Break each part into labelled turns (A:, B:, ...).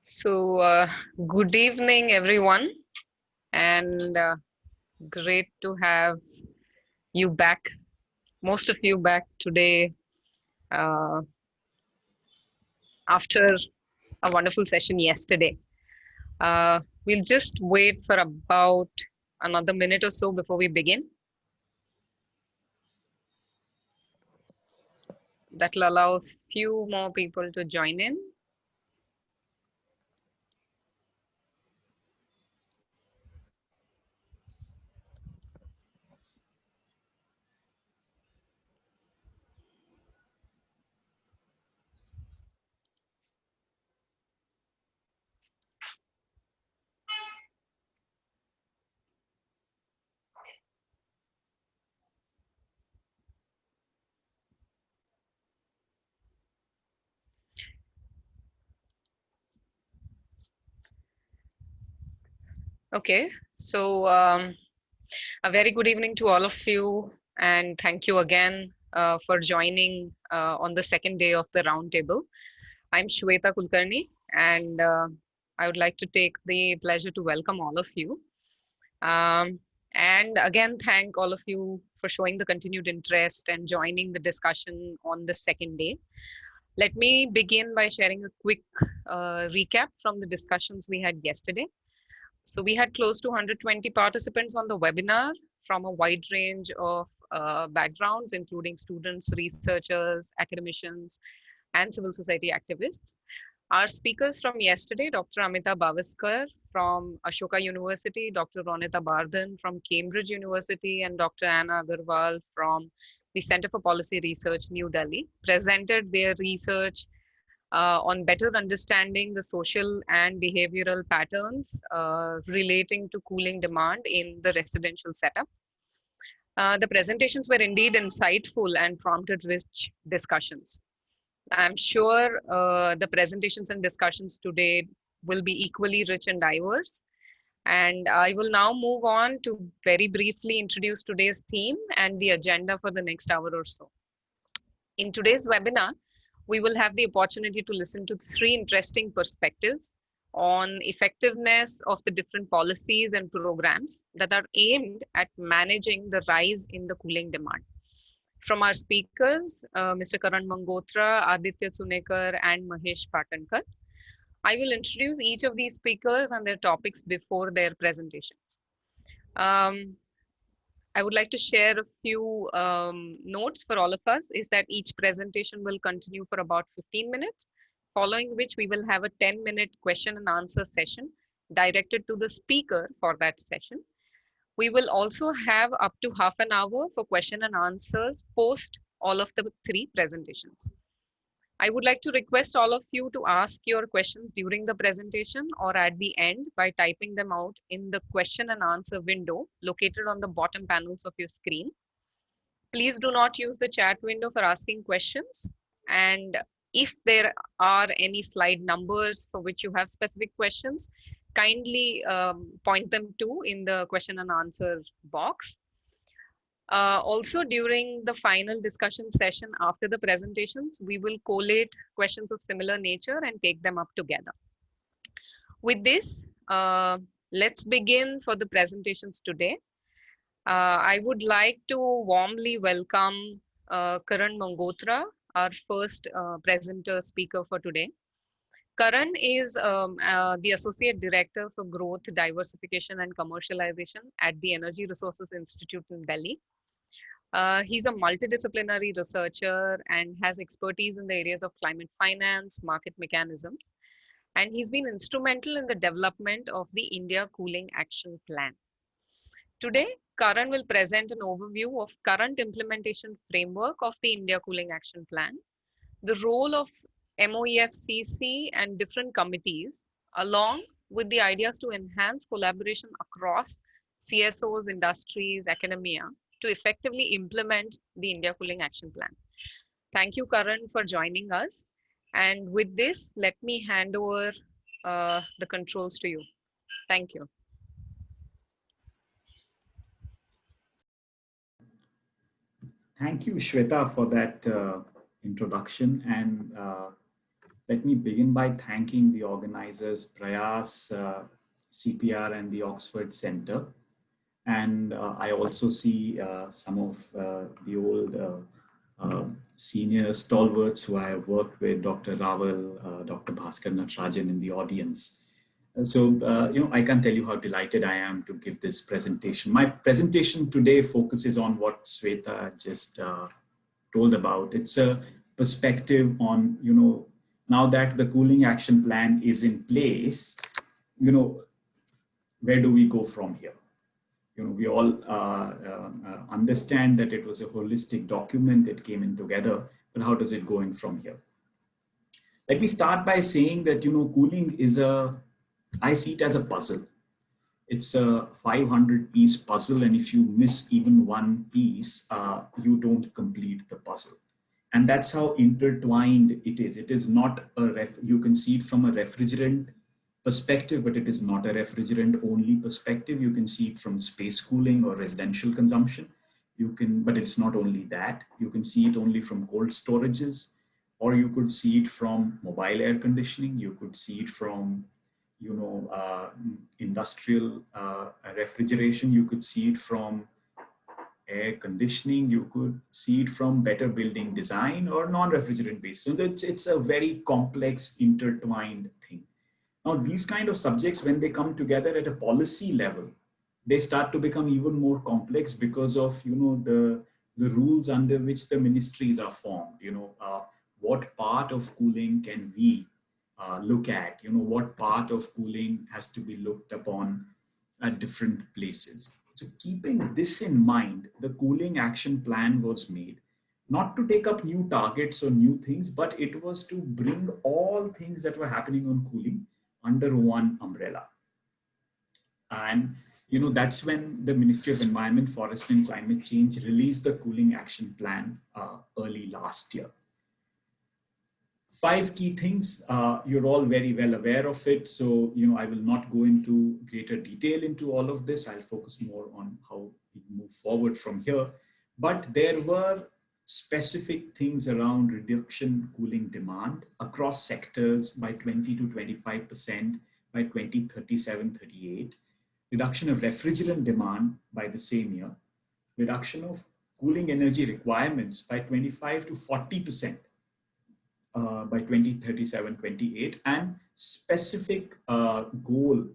A: So, good evening, everyone, and great to have you back, most of you back today uh, after a wonderful session yesterday. We'll just wait for about another minute or so before we begin. That'll allow a few more people to join in. Okay, so a very good evening to all of you, and thank you again for joining on the second day of the roundtable. I'm Shweta Kulkarni, and I would like to take the pleasure to welcome all of you. And again, thank all of you for showing the continued interest and joining the discussion on the second day. Let me begin by sharing a quick recap from the discussions we had yesterday. So we had close to 120 participants on the webinar from a wide range of backgrounds, including students, researchers, academicians, and civil society activists. Our speakers from yesterday, Dr. Amita Bavaskar from Ashoka University, Dr. Ronita Bardhan from Cambridge University, and Dr. Anna Agarwal from the Center for Policy Research, New Delhi, presented their research on better understanding the social and behavioral patterns relating to cooling demand in the residential setup. The presentations were indeed insightful and prompted rich discussions. I'm sure the presentations and discussions today will be equally rich and diverse. And I will now move on to very briefly introduce today's theme and the agenda for the next hour or so. In today's webinar, we will have the opportunity to listen to three interesting perspectives on effectiveness of the different policies and programs that are aimed at managing the rise in the cooling demand. From our speakers, Mr. Karan Mangotra, Aditya Sunekar, and Mahesh Patankar. I will introduce each of these speakers and their topics before their presentations. I would like to share a few notes for all of us is that each presentation will continue for about 15 minutes, following which we will have a 10-minute question and answer session directed to the speaker for that session. We will also have up to half an hour for question and answers post all of the three presentations. I would like to request all of you to ask your questions during the presentation or at the end by typing them out in the question and answer window located on the bottom panels of your screen. Please do not use the chat window for asking questions. And if there are any slide numbers for which you have specific questions, kindly point them to in the question and answer box. Also, during the final discussion session after the presentations, we will collate questions of similar nature and take them up together. With this, let's begin for the presentations today. I would like to warmly welcome Karan Mangotra, our first presenter speaker for today. Karan is the Associate Director for Growth, Diversification and Commercialization at the Energy Resources Institute in Delhi. He's a multidisciplinary researcher and has expertise in the areas of climate finance, market mechanisms, and he's been instrumental in the development of the India Cooling Action Plan. Today, Karan will present an overview of current implementation framework of the India Cooling Action Plan, the role of MOEFCC and different committees, along with the ideas to enhance collaboration across CSOs, industries, academia, to effectively implement the India Cooling Action Plan. Thank you, Karan, for joining us. And with this, let me hand over the controls to you. Thank you.
B: Thank you, Shweta, for that introduction. And Let me begin by thanking the organizers, Prayas, CPR, and the Oxford Center. And I also see some of the old senior stalwarts who I have worked with, Dr. Raval, Dr. Bhaskar Natarajan in the audience. I can't tell you how delighted I am to give this presentation. My presentation today focuses on what Sweta just told about. It's a perspective on, now that the cooling action plan is in place, where do we go from here? We all understand that it was a holistic document. It came in together, but how does it go in from here? Let me start by saying that, cooling is I see it as a puzzle. It's a 500-piece puzzle, and if you miss even one piece, you don't complete the puzzle. And that's how intertwined it is. It is not you can see it from a refrigerant perspective, but it is not a refrigerant only perspective. You can see it from space cooling or residential consumption. But it's not only that. You can see it only from cold storages, or you could see it from mobile air conditioning. You could see it from, industrial refrigeration. You could see it from air conditioning. You could see it from better building design or non-refrigerant based. So it's a very complex, intertwined thing. Now, these kind of subjects, when they come together at a policy level, they start to become even more complex because of, the rules under which the ministries are formed. What part of cooling can we look at? What part of cooling has to be looked upon at different places. So keeping this in mind, the cooling action plan was made not to take up new targets or new things, but it was to bring all things that were happening on cooling under one umbrella. And that's when the Ministry of Environment, Forest and Climate Change released the cooling action plan early last year. 5 key things. You're all very well aware of it. So, I will not go into greater detail into all of this. I'll focus more on how we move forward from here. But there were specific things around reduction cooling demand across sectors by 20 to 25% by 2037-38, reduction of refrigerant demand by the same year, reduction of cooling energy requirements by 25 to 40% by 2037-28, and specific goal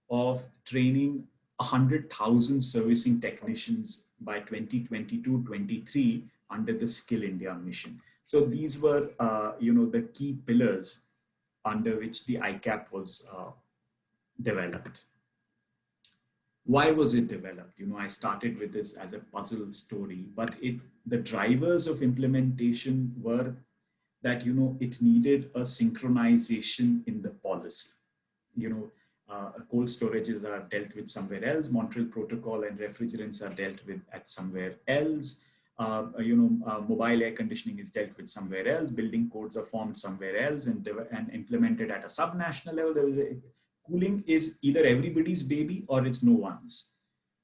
B: of training 100,000 servicing technicians by 2022-23 under the Skill India mission. So these were, the key pillars under which the ICAP was developed. Why was it developed? I started with this as a puzzle story, but the drivers of implementation were that it needed a synchronization in the policy. Cold storages are dealt with somewhere else. Montreal Protocol and refrigerants are dealt with at somewhere else. Mobile air conditioning is dealt with somewhere else. Building codes are formed somewhere else and implemented at a subnational level. Cooling is either everybody's baby or it's no one's.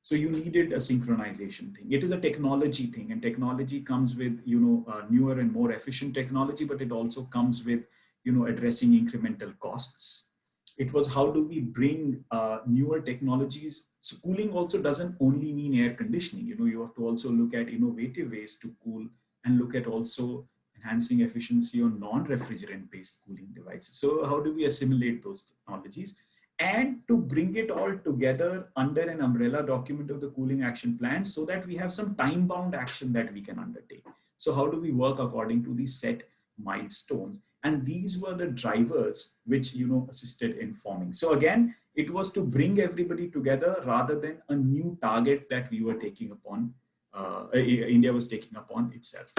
B: So you needed a synchronization thing. It is a technology thing, and technology comes with, newer and more efficient technology, but it also comes with, addressing incremental costs. It was how do we bring newer technologies. So cooling also doesn't only mean air conditioning. You have to also look at innovative ways to cool and look at also enhancing efficiency on non-refrigerant based cooling devices. So how do we assimilate those technologies? And to bring it all together under an umbrella document of the cooling action plan so that we have some time-bound action that we can undertake. So how do we work according to these set milestones? And these were the drivers which, assisted in forming. So again, it was to bring everybody together rather than a new target that we were taking upon, India was taking upon itself.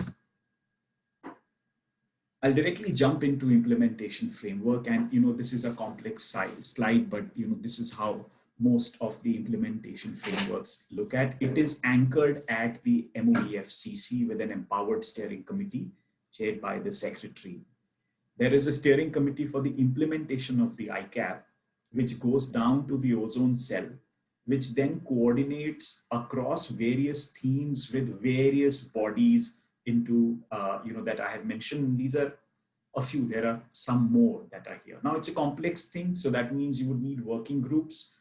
B: I'll directly jump into implementation framework, and this is a complex slide, but this is how most of the implementation frameworks look at. It is anchored at the MOEFCC with an empowered steering committee chaired by the secretary. There is a steering committee for the implementation of the ICAP, which goes down to the ozone cell, which then coordinates across various themes with various bodies into, that I have mentioned. These are a few. There are some more that are here. Now it's a complex thing, so that means you would need working groups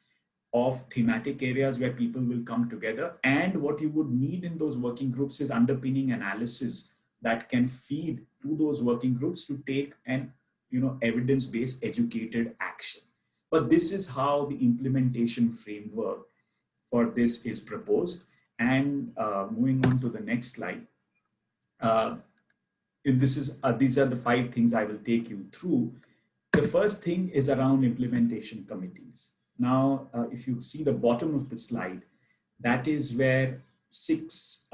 B: of thematic areas where people will come together. And what you would need in those working groups is underpinning analysis that can feed to those working groups to take an evidence-based educated action. But this is how the implementation framework for this is proposed. And moving on to the next slide, uh, these are the 5 things I will take you through. The first thing is around implementation committees. Now, if you see the bottom of the slide, that is where 6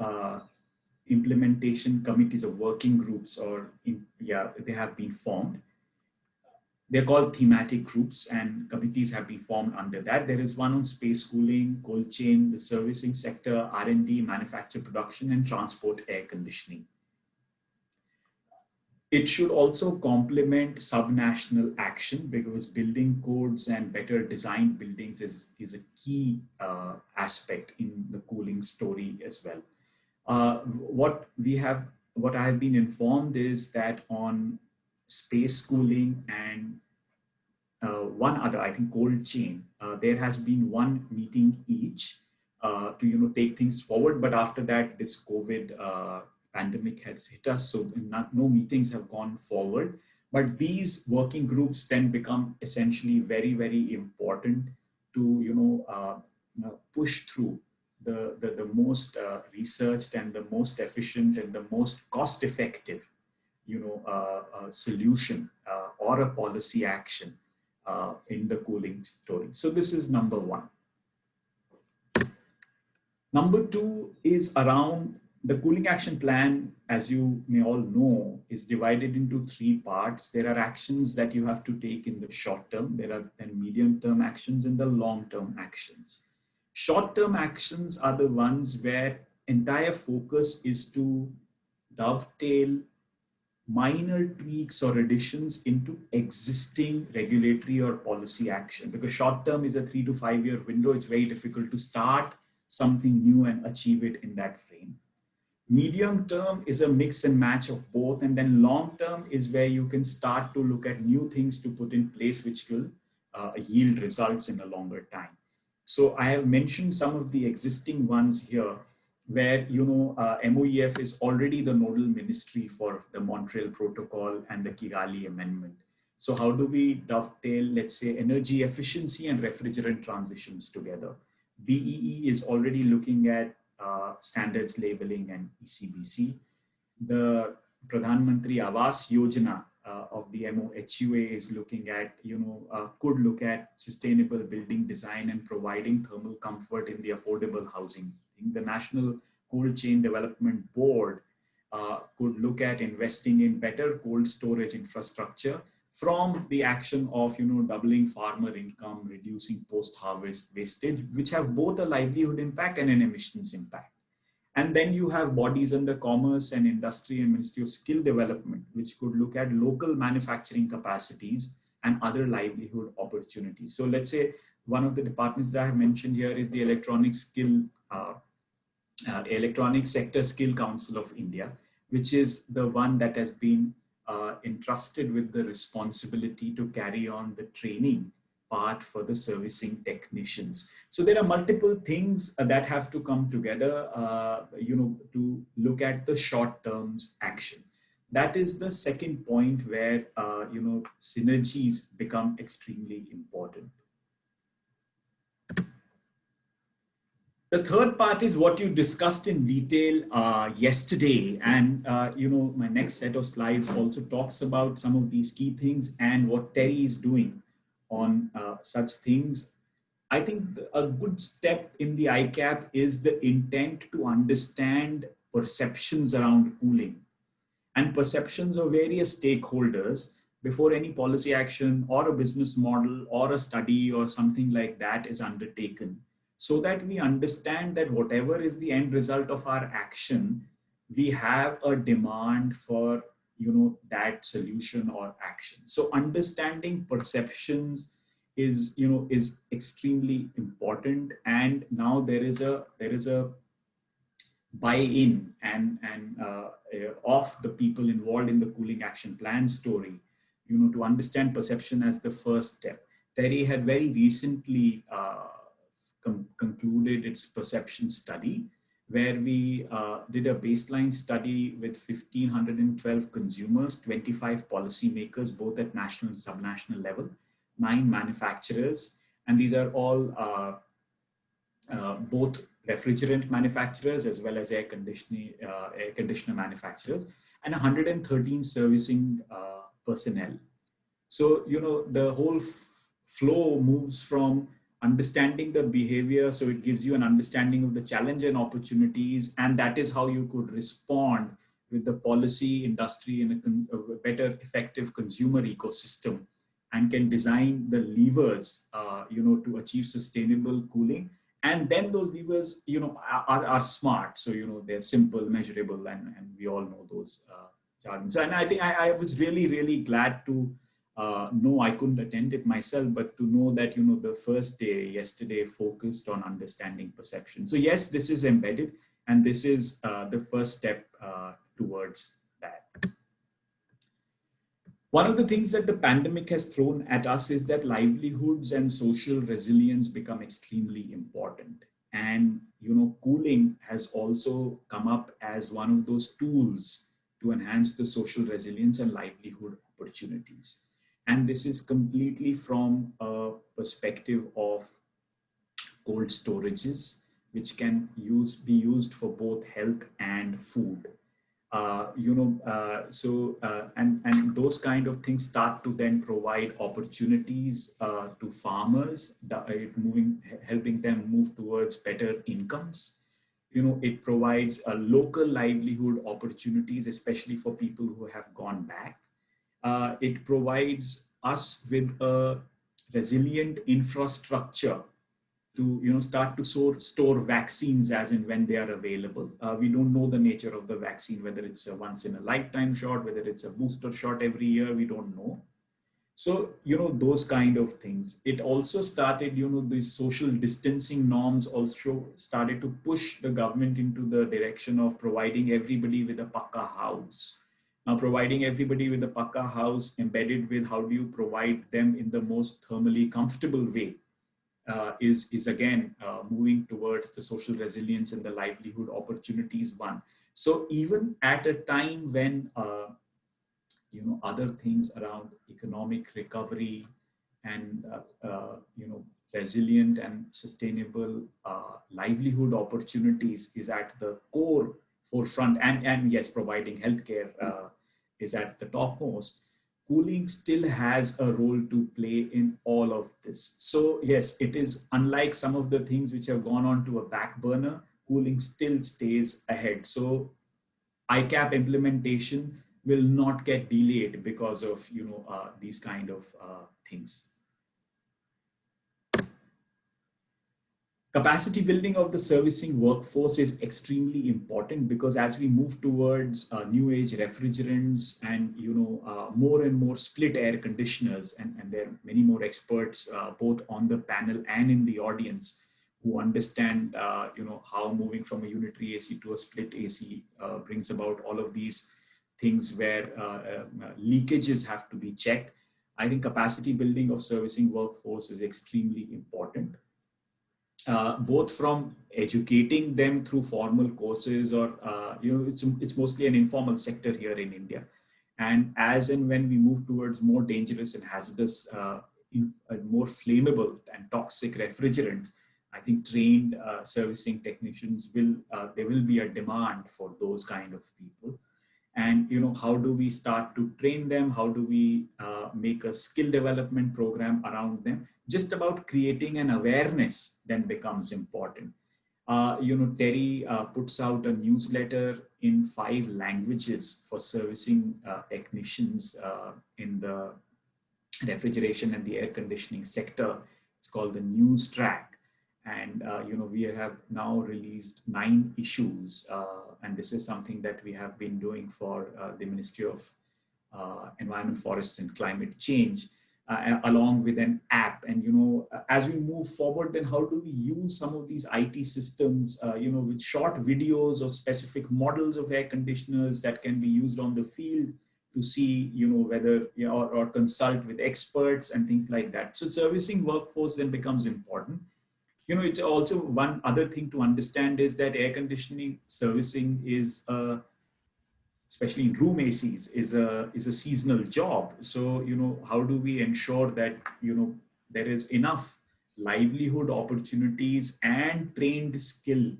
B: implementation committees or working groups, they have been formed. They're called thematic groups, and committees have been formed under that. There is one on space cooling, cold chain, the servicing sector, R&D, manufacture production, and transport air conditioning. It should also complement subnational action, because building codes and better designed buildings is a key aspect in the cooling story as well. What I have been informed is that on space cooling and one other, I think, cold chain, there has been one meeting each to take things forward. But after that, this COVID pandemic has hit us, so no meetings have gone forward. But these working groups then become essentially very, very important to push through the most researched and the most efficient and the most cost effective solution or a policy action in the cooling story. So this is number one. Number two is around the cooling action plan. As you may all know, is divided into 3 parts. There are actions that you have to take in the short term. There are then medium term actions and the long term actions. Short term actions are the ones where entire focus is to dovetail minor tweaks or additions into existing regulatory or policy action. Because short term is a 3 to 5 year window. It's very difficult to start something new and achieve it in that frame. Medium term is a mix and match of both. And then long term is where you can start to look at new things to put in place, which will yield results in a longer time. So I have mentioned some of the existing ones here, where MOEF is already the nodal ministry for the Montreal Protocol and the Kigali Amendment. So how do we dovetail, let's say, energy efficiency and refrigerant transitions together? BEE is already looking at standards labeling and ECBC. The Pradhan Mantri Awas Yojana of the MOHUA is looking at, could look at sustainable building design and providing thermal comfort in the affordable housing. The National Cold Chain Development Board could look at investing in better cold storage infrastructure from the action of doubling farmer income, reducing post-harvest wastage, which have both a livelihood impact and an emissions impact. And then you have bodies under Commerce and Industry and Ministry of Skill Development, which could look at local manufacturing capacities and other livelihood opportunities. So let's say one of the departments that I have mentioned here is the Electronic Sector Skill Council of India, which is the one that has been entrusted with the responsibility to carry on the training part for the servicing technicians. So there are multiple things that have to come together, to look at the short-term action. That is the second point where, synergies become extremely important. The third part is what you discussed in detail yesterday. And, my next set of slides also talks about some of these key things and what Terry is doing on such things. I think a good step in the ICAP is the intent to understand perceptions around cooling and perceptions of various stakeholders before any policy action or a business model or a study or something like that is undertaken, so that we understand that whatever is the end result of our action, we have a demand for that solution or action. So understanding perceptions is extremely important. And now there is a buy-in of the people involved in the cooling action plan story, to understand perception as the first step. Terry had very recently concluded its perception study, where we did a baseline study with 1,512 consumers, 25 policymakers, both at national and subnational level, 9 manufacturers, and these are all both refrigerant manufacturers as well as air conditioner manufacturers, and 113 servicing personnel. So, the whole flow moves from understanding the behavior. So it gives you an understanding of the challenge and opportunities. And that is how you could respond with the policy, industry, and a better effective consumer ecosystem, and can design the levers, to achieve sustainable cooling. And then those levers, are smart. So, they're simple, measurable, and we all know those jargon. So, and I think I was really, really glad to no, I couldn't attend it myself, but to know that, the first day yesterday focused on understanding perception. So yes, this is embedded, and this is the first step towards that. One of the things that the pandemic has thrown at us is that livelihoods and social resilience become extremely important. And, cooling has also come up as one of those tools to enhance the social resilience and livelihood opportunities. And this is completely from a perspective of cold storages, which can be used for both health and food. And those kind of things start to then provide opportunities to farmers, helping them move towards better incomes. It provides a local livelihood opportunities, especially for people who have gone back. It provides us with a resilient infrastructure to start to store vaccines as and when they are available. We don't know the nature of the vaccine, whether it's a once in a lifetime shot, whether it's a booster shot every year, we don't know. So, those kind of things. It also started, these social distancing norms also started to push the government into the direction of providing everybody with a pakka house. Now, providing everybody with a pakka house embedded with how do you provide them in the most thermally comfortable way is again moving towards the social resilience and the livelihood opportunities one. So even at a time when other things around economic recovery and resilient and sustainable livelihood opportunities is at the core forefront, and yes, providing healthcare is at the topmost. Cooling still has a role to play in all of this. So yes, it is unlike some of the things which have gone on to a back burner, cooling still stays ahead. So ICAP implementation will not get delayed because of these kind of things. Capacity building of the servicing workforce is extremely important, because as we move towards new age refrigerants and more and more split air conditioners, and there are many more experts both on the panel and in the audience who understand how moving from a unitary AC to a split AC brings about all of these things where leakages have to be checked. I think capacity building of servicing workforce is extremely important. Both from educating them through formal courses or, it's mostly an informal sector here in India. And as and when we move towards more dangerous and hazardous, more flammable and toxic refrigerants, I think trained servicing technicians there will be a demand for those kind of people. And how do we start to train them? How do we make a skill development program around them? Just about creating an awareness then becomes important. Terry puts out a newsletter in 5 languages for servicing technicians in the refrigeration and the air conditioning sector. It's called the News Track. And we have now released 9 issues, and this is something that we have been doing for the Ministry of Environment, Forests and Climate Change. along with an app. And, as we move forward, then how do we use some of these IT systems, with short videos of specific models of air conditioners that can be used on the field to see, whether, or consult with experts and things like that. So servicing workforce then becomes important. It's also one other thing to understand is that air conditioning servicing is especially in room ACs, is a seasonal job. So, how do we ensure that, there is enough livelihood opportunities and trained skill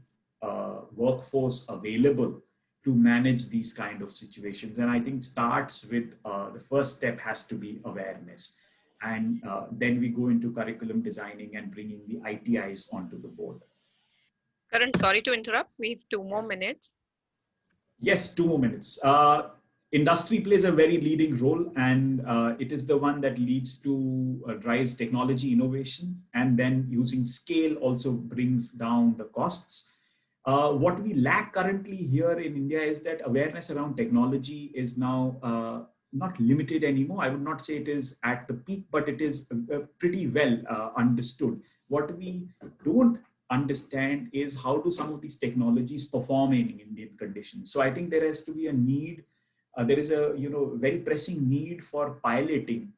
B: workforce available to manage these kind of situations? And I think starts with the first step has to be awareness. And then we go into curriculum designing and bringing the ITIs onto the board.
A: Karan, sorry to interrupt. We have 2 more minutes.
B: Yes, 2 more minutes. Industry plays a very leading role, and it is the one that leads to drives technology innovation, and then using scale also brings down the costs. What we lack currently here in India is that awareness around technology is now not limited anymore. I would not say it is at the peak, but it is pretty well understood. What we don't understand is how do some of these technologies perform in Indian conditions. So I think there has to be a need. There is a very pressing need for piloting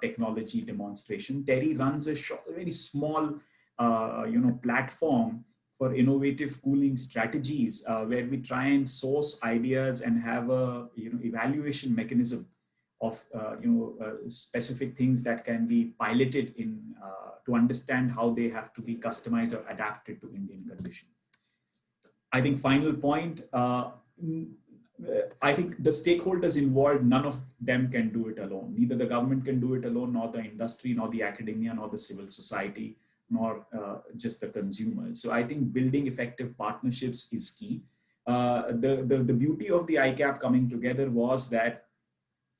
B: technology demonstration. Terry runs a very small platform for innovative cooling strategies where we try and source ideas and have a evaluation mechanism of specific things that can be piloted in to understand how they have to be customized or adapted to Indian conditions. I think final point, I think the stakeholders involved, none of them can do it alone. Neither the government can do it alone, nor the industry, nor the academia, nor the civil society, nor just the consumers. So I think building effective partnerships is key. The beauty of the ICAP coming together was that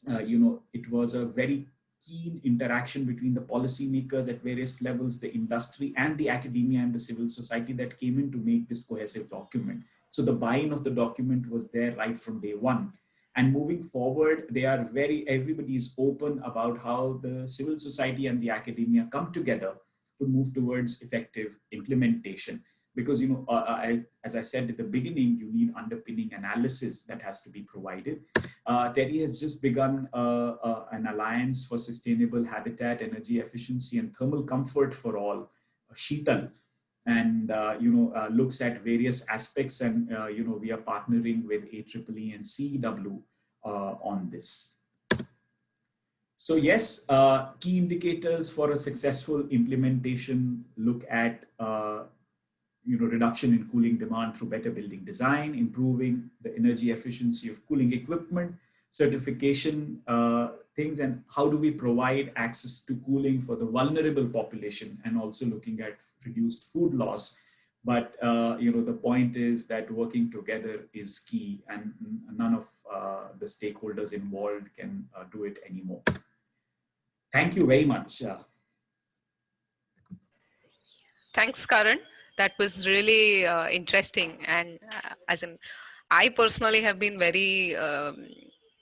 B: it was a very keen interaction between the policymakers at various levels, the industry and the academia and the civil society that came in to make this cohesive document. So the buy-in of the document was there right from day one. And moving forward, everybody is open about how the civil society and the academia come together to move towards effective implementation. Because, as I said at the beginning, you need underpinning analysis that has to be provided. Terry has just begun an alliance for sustainable habitat, energy efficiency, and thermal comfort for all, Sheetal, and looks at various aspects. And we are partnering with AEEE and CEW on this. So yes, key indicators for a successful implementation look at reduction in cooling demand through better building design, improving the energy efficiency of cooling equipment, certification things, and how do we provide access to cooling for the vulnerable population, and also looking at reduced food loss. But the point is that working together is key, and none of the stakeholders involved can do it anymore. Thank you very much.
A: Thanks, Karan. That was really interesting. And I personally have been very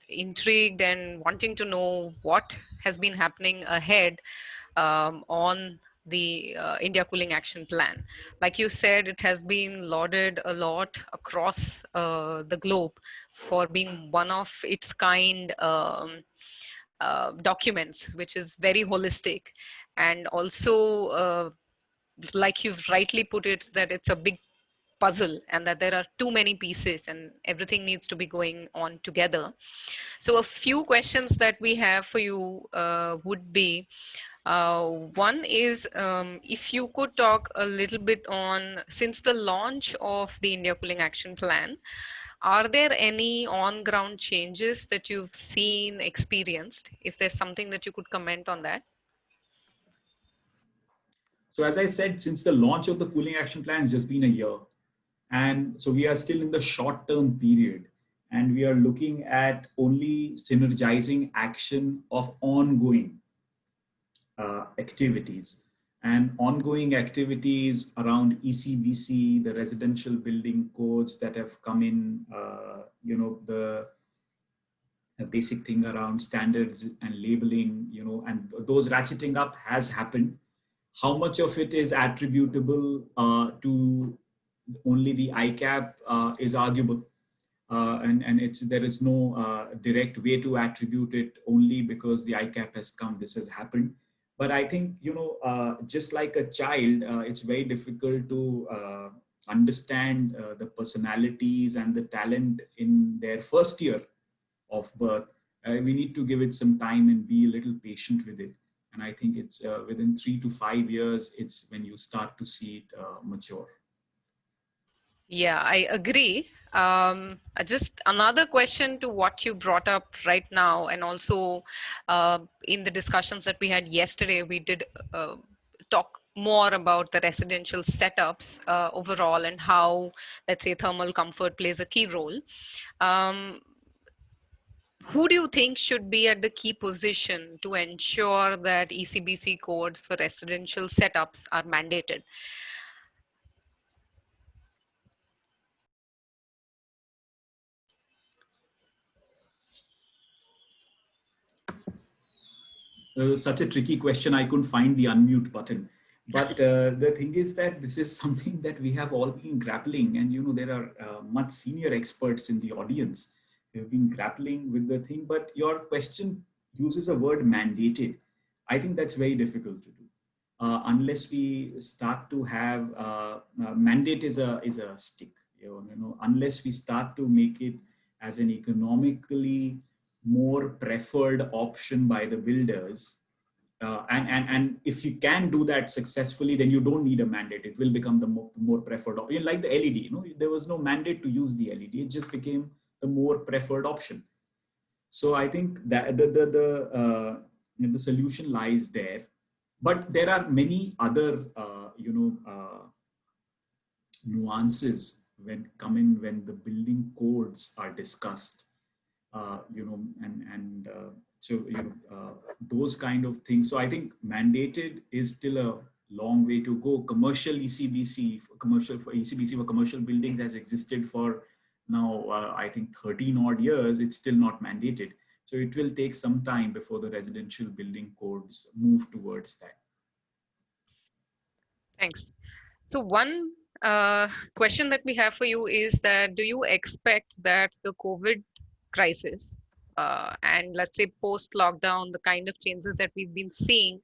A: intrigued and wanting to know what has been happening ahead on the India Cooling Action Plan. Like you said, it has been lauded a lot across the globe for being one of its kind documents, which is very holistic, and also like you've rightly put it, that it's a big puzzle and that there are too many pieces and everything needs to be going on together. So a few questions that we have for you would be, one is, if you could talk a little bit on, since the launch of the India Cooling Action Plan, are there any on-ground changes that you've seen, experienced? If there's something that you could comment on that.
B: So as I said, since the launch of the Cooling Action Plan, it's just been a year. And so we are still in the short-term period, and we are looking at only synergizing action of ongoing activities. And ongoing activities around ECBC, the residential building codes that have come in, the a basic thing around standards and labeling, and those ratcheting up has happened. How much of it is attributable to only the ICAP is arguable. And there is no direct way to attribute it only because the ICAP has come, this has happened. But I think, just like a child, it's very difficult to understand the personalities and the talent in their first year of birth. We need to give it some time and be a little patient with it. And I think it's within 3 to 5 years, it's when you start to see it mature.
A: Yeah, I agree. Just another question to what you brought up right now, and also in the discussions that we had yesterday, we did talk more about the residential setups overall and how, let's say, thermal comfort plays a key role. Who do you think should be at the key position to ensure that ECBC codes for residential setups are mandated?
B: Such a tricky question. I couldn't find the unmute button. But the thing is that this is something that we have all been grappling. And, there are much senior experts in the audience who have been grappling with the thing. But your question uses a word mandated. I think that's very difficult to do. Unless we start to have mandate is a stick, unless we start to make it as an economically more preferred option by the builders. And if you can do that successfully, then you don't need a mandate. It will become the more preferred option. Like the LED, there was no mandate to use the LED. It just became the more preferred option. So I think that the solution lies there. But there are many other, nuances when the building codes are discussed. Those kind of things. So I think mandated is still a long way to go. Commercial ECBC, for commercial buildings has existed for now, I think 13 odd years. It's still not mandated. So it will take some time before the residential building codes move towards that.
A: Thanks. So one question that we have for you is that do you expect that the COVID crisis and let's say post-lockdown, the kind of changes that we've been seeing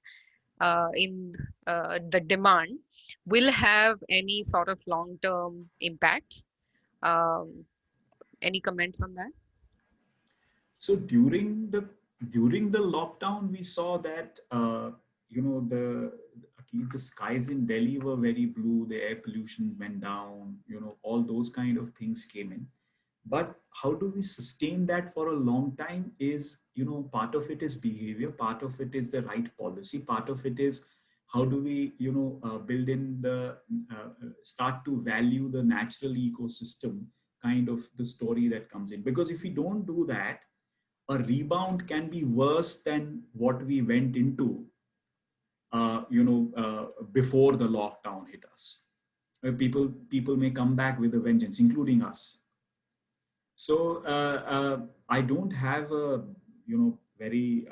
A: in the demand will have any sort of long-term impacts? Any comments on that?
B: So during the lockdown, we saw that at least the skies in Delhi were very blue. The air pollution went down. All those kind of things came in. But how do we sustain that for a long time? Is part of it is behavior. Part of it is the right policy. Part of it is how do we build in the start to value the natural ecosystem kind of the story that comes in. Because if we don't do that, a rebound can be worse than what we went into, before the lockdown hit us. People may come back with a vengeance, including us. So I don't have a, very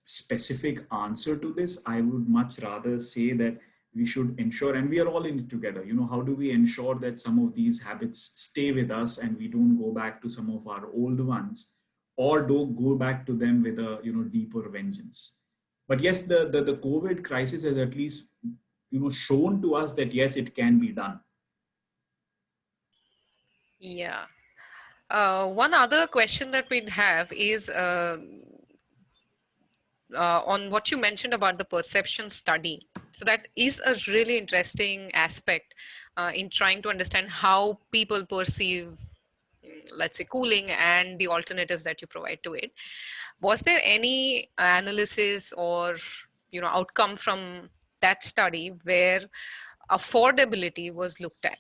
B: specific answer to this. I would much rather say that we should ensure, and we are all in it together, how do we ensure that some of these habits stay with us and we don't go back to some of our old ones, or don't go back to them with a deeper vengeance. But yes, the COVID crisis has at least shown to us that yes, it can be done.
A: Yeah. One other question that we'd have is on what you mentioned about the perception study. So that is a really interesting aspect in trying to understand how people perceive, let's say, cooling and the alternatives that you provide to it. Was there any analysis or outcome from that study where affordability was looked at?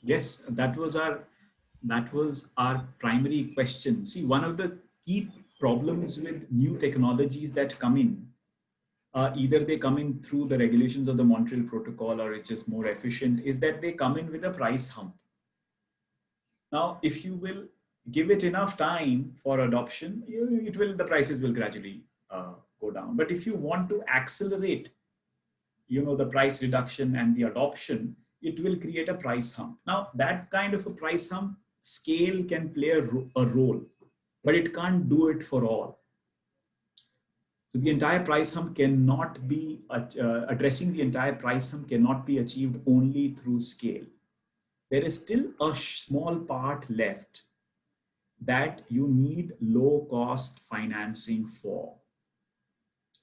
B: Yes, that was our primary question. See, one of the key problems with new technologies that come in, either they come in through the regulations of the Montreal Protocol or it's just more efficient, is that they come in with a price hump. Now, if you will, give it enough time for adoption, the prices will gradually go down. But if you want to accelerate, the price reduction and the adoption, it will create a price hump. Now, that kind of a price hump, scale can play a role, but it can't do it for all. So the entire price hump cannot be, addressing the entire price hump cannot be achieved only through scale. There is still a small part left that you need low cost financing for.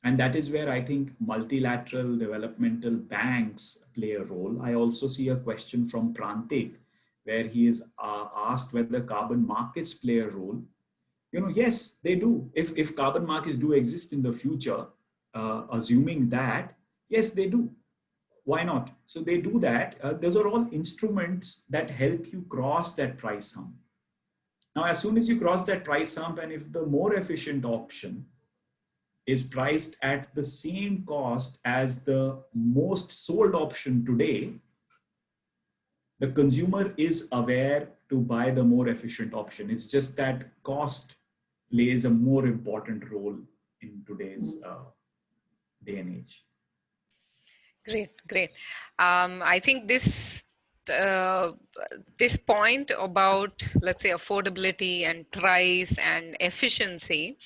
B: And that is where I think multilateral developmental banks play a role. I also see a question from Prantik where he is asked whether carbon markets play a role. Yes, they do. If carbon markets do exist in the future, assuming that, yes, they do. Why not? So they do that. Those are all instruments that help you cross that price hump. Now, as soon as you cross that price hump, and if the more efficient option is priced at the same cost as the most sold option today, the consumer is aware to buy the more efficient option. It's just that cost plays a more important role in today's day and age.
A: Great, great. I think uh, this point about, let's say, affordability and price and efficiency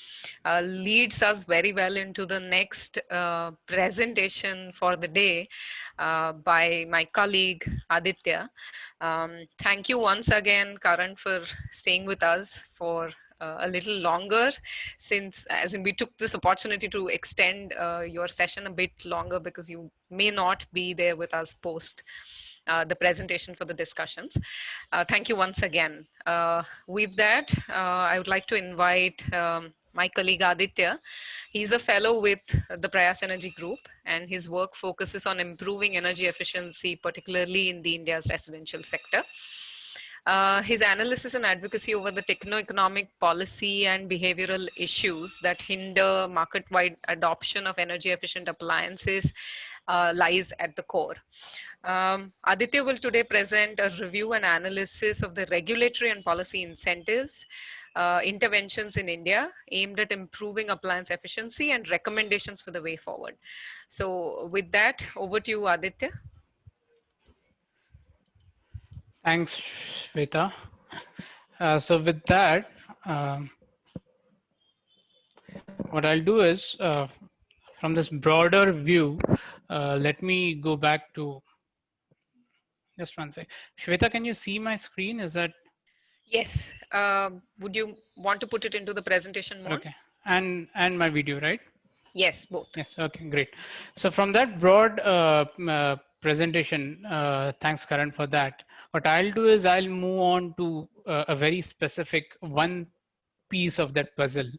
A: leads us very well into the next presentation for the day by my colleague Aditya. Thank you once again, Karan, for staying with us for a little longer, since as in we took this opportunity to extend your session a bit longer because you may not be there with us post the presentation for the discussions. Thank you once again. With that, I would like to invite my colleague Aditya. He's a fellow with the Prayas Energy Group, and his work focuses on improving energy efficiency, particularly in the India's residential sector. His analysis and advocacy over the techno-economic policy and behavioral issues that hinder market-wide adoption of energy-efficient appliances lies at the core. Aditya will today present a review and analysis of the regulatory and policy incentives, interventions in India aimed at improving appliance efficiency and recommendations for the way forward. So with that, over to you, Aditya.
C: Thanks, Shweta. So with that, what I'll do is, from this broader view, let me go back to, just one second. Shweta, can you see my screen? Is that?
A: Yes. Would you want to put it into the presentation mode?
C: Okay. And my video, right?
A: Yes, both.
C: Yes. Okay, great. So from that broad presentation, thanks, Karan, for that. What I'll do is I'll move on to a very specific one piece of that puzzle,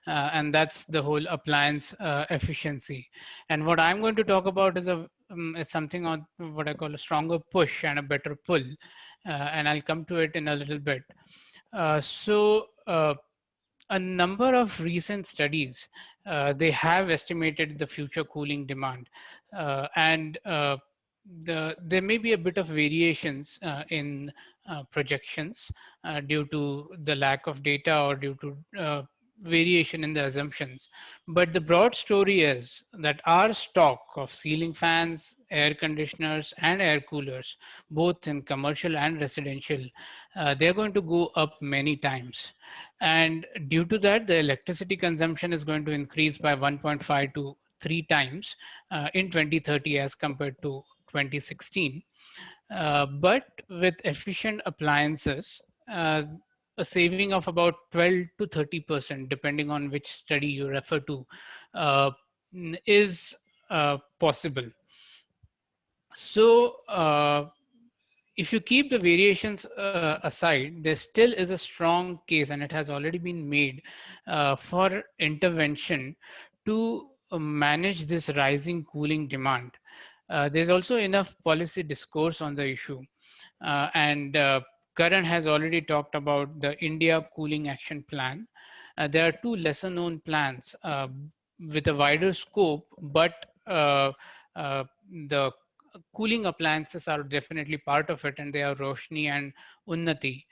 C: and that's the whole appliance efficiency. And what I'm going to talk about is is something on what I call a stronger push and a better pull, and I'll come to it in a little bit. A number of recent studies, they have estimated the future cooling demand, and there may be a bit of variations in projections due to the lack of data or due to variation in the assumptions. But the broad story is that our stock of ceiling fans, air conditioners, and air coolers, both in commercial and residential, they're going to go up many times. And due to that, the electricity consumption is going to increase by 1.5 to 3 times in 2030 as compared to 2016. But with efficient appliances, a saving of about 12 to 30%, depending on which study you refer to, is possible. So if you keep the variations aside, there still is a strong case, and it has already been made for intervention to manage this rising cooling demand. There's also enough policy discourse on the issue. And Karan has already talked about the India Cooling Action Plan. There are two lesser known plans with a wider scope, but the cooling appliances are definitely part of it, and they are Roshni and Unnati.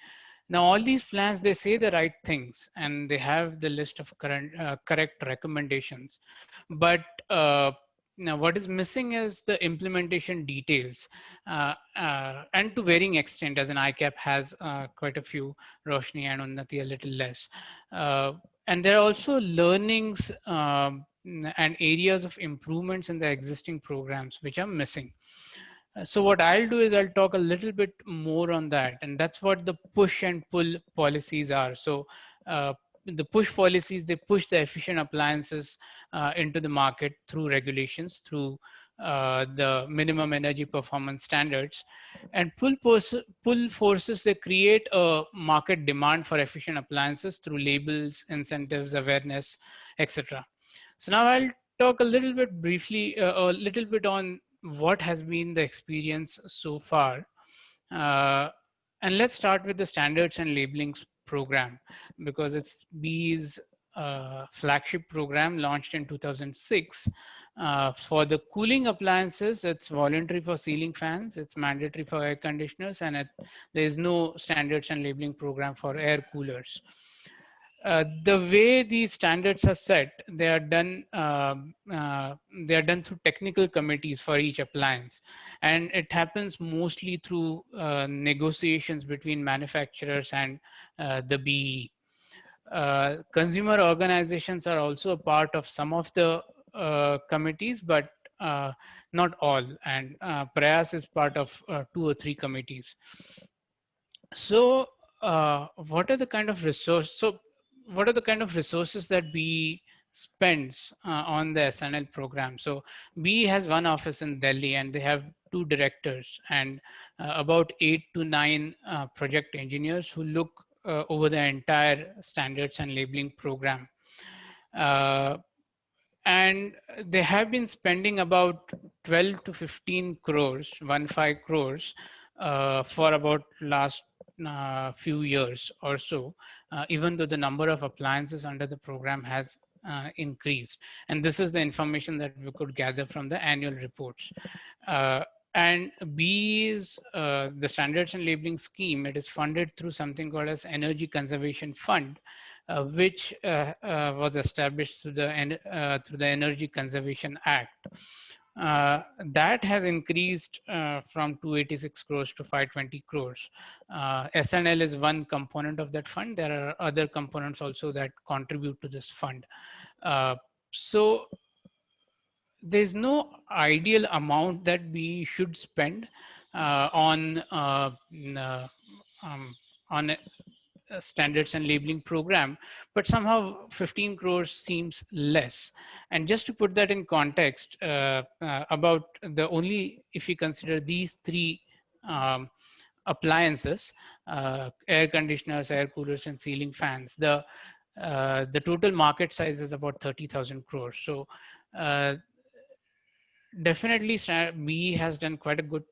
C: Now, all these plans, they say the right things and they have the list of correct recommendations. But now what is missing is the implementation details, and to varying extent, as an ICAP has quite a few, Roshni and Unnati a little less. Uh, and there are also learnings and areas of improvements in the existing programs which are missing. So what I'll do is I'll talk a little bit more on that, and that's what the push and pull policies are. So the push policies, they push the efficient appliances into the market through regulations, through the minimum energy performance standards, and pull forces, they create a market demand for efficient appliances through labels, incentives, awareness, etc. So now I'll talk a little bit briefly, a little bit on what has been the experience so far. Uh, and let's start with the standards and labelings program, because it's BE's flagship program launched in 2006. For the cooling appliances, it's voluntary for ceiling fans, it's mandatory for air conditioners, and there is no standards and labeling program for air coolers. The way these standards are set, they are done through technical committees for each appliance, and it happens mostly through negotiations between manufacturers and the BE. Consumer organizations are also a part of some of the committees, but not all. And Prayas is part of 2 or 3 committees. So, what are the kind of resources? So, what are the kind of resources that B spends on the SNL program? So, B has one office in Delhi, and they have 2 directors and about 8 to 9 project engineers who look over the entire standards and labeling program. Uh, and they have been spending about 12 to 15 crores, 15 crores, for about last few years or so, even though the number of appliances under the program has increased. And this is the information that we could gather from the annual reports. Uh, and B is the standards and labeling scheme. It is funded through something called as Energy Conservation Fund, which was established through the Energy Conservation Act. That has increased from 286 crores to 520 crores. SNL is one component of that fund. There are other components also that contribute to this fund. So there's no ideal amount that we should spend on standards and labeling program, but somehow 15 crores seems less. And just to put that in context, about the only, if you consider these 3 appliances, air conditioners, air coolers, and ceiling fans, the total market size is about 30,000 crores. So definitely B has done quite a good,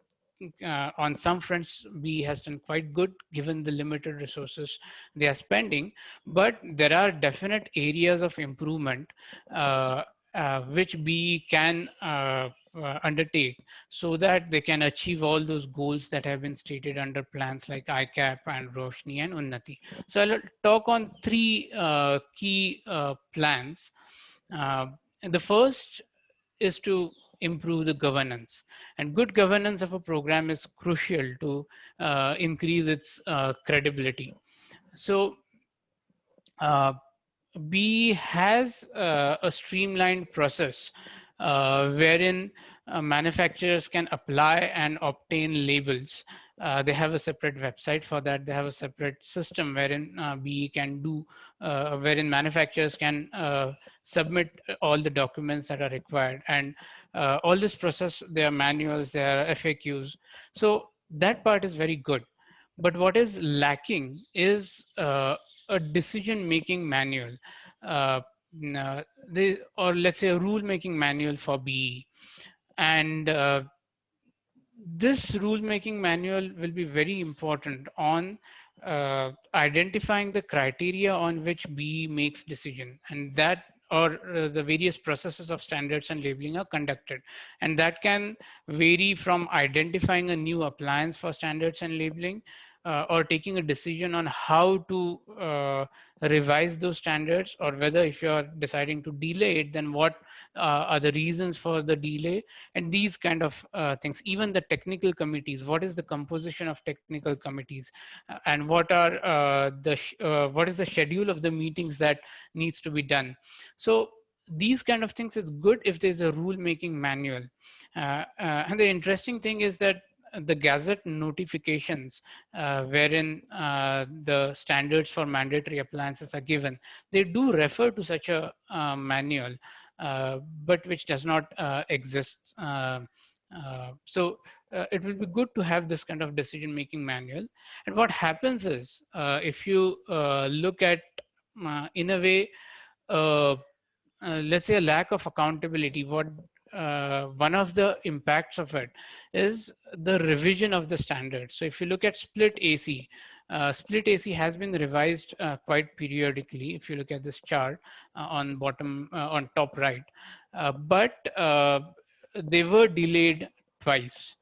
C: on some fronts, B has done quite good given the limited resources they are spending, but there are definite areas of improvement which B can undertake so that they can achieve all those goals that have been stated under plans like ICAP and Roshni and Unnati. So I'll talk on 3 key plans. The first is to improve the governance, and good governance of a program is crucial to increase its credibility. So B has a streamlined process wherein manufacturers can apply and obtain labels. They have a separate website for that. They have a separate system wherein BE can do, wherein manufacturers can submit all the documents that are required. And all this process, there are manuals, there are FAQs. So that part is very good. But what is lacking is a decision-making manual, or let's say a rule-making manual for BE. And this rule-making manual will be very important on identifying the criteria on which BE makes decision, and that, or the various processes of standards and labeling are conducted. And that can vary from identifying a new appliance for standards and labeling, or taking a decision on how to revise those standards, or whether if you're deciding to delay it, then what are the reasons for the delay, and these kind of things. Even the technical committees, what is the composition of technical committees, and what is the schedule of the meetings that needs to be done. So these kind of things, it's good if there's a rule making manual. And the interesting thing is that the gazette notifications, wherein the standards for mandatory appliances are given, they do refer to such a manual, but which does not exist. So it will be good to have this kind of decision making manual. And what happens is, if you look at, in a way, uh, let's say a lack of accountability, what one of the impacts of it is the revision of the standards. So if you look at split AC has been revised quite periodically. If you look at this chart on top right, but they were delayed twice.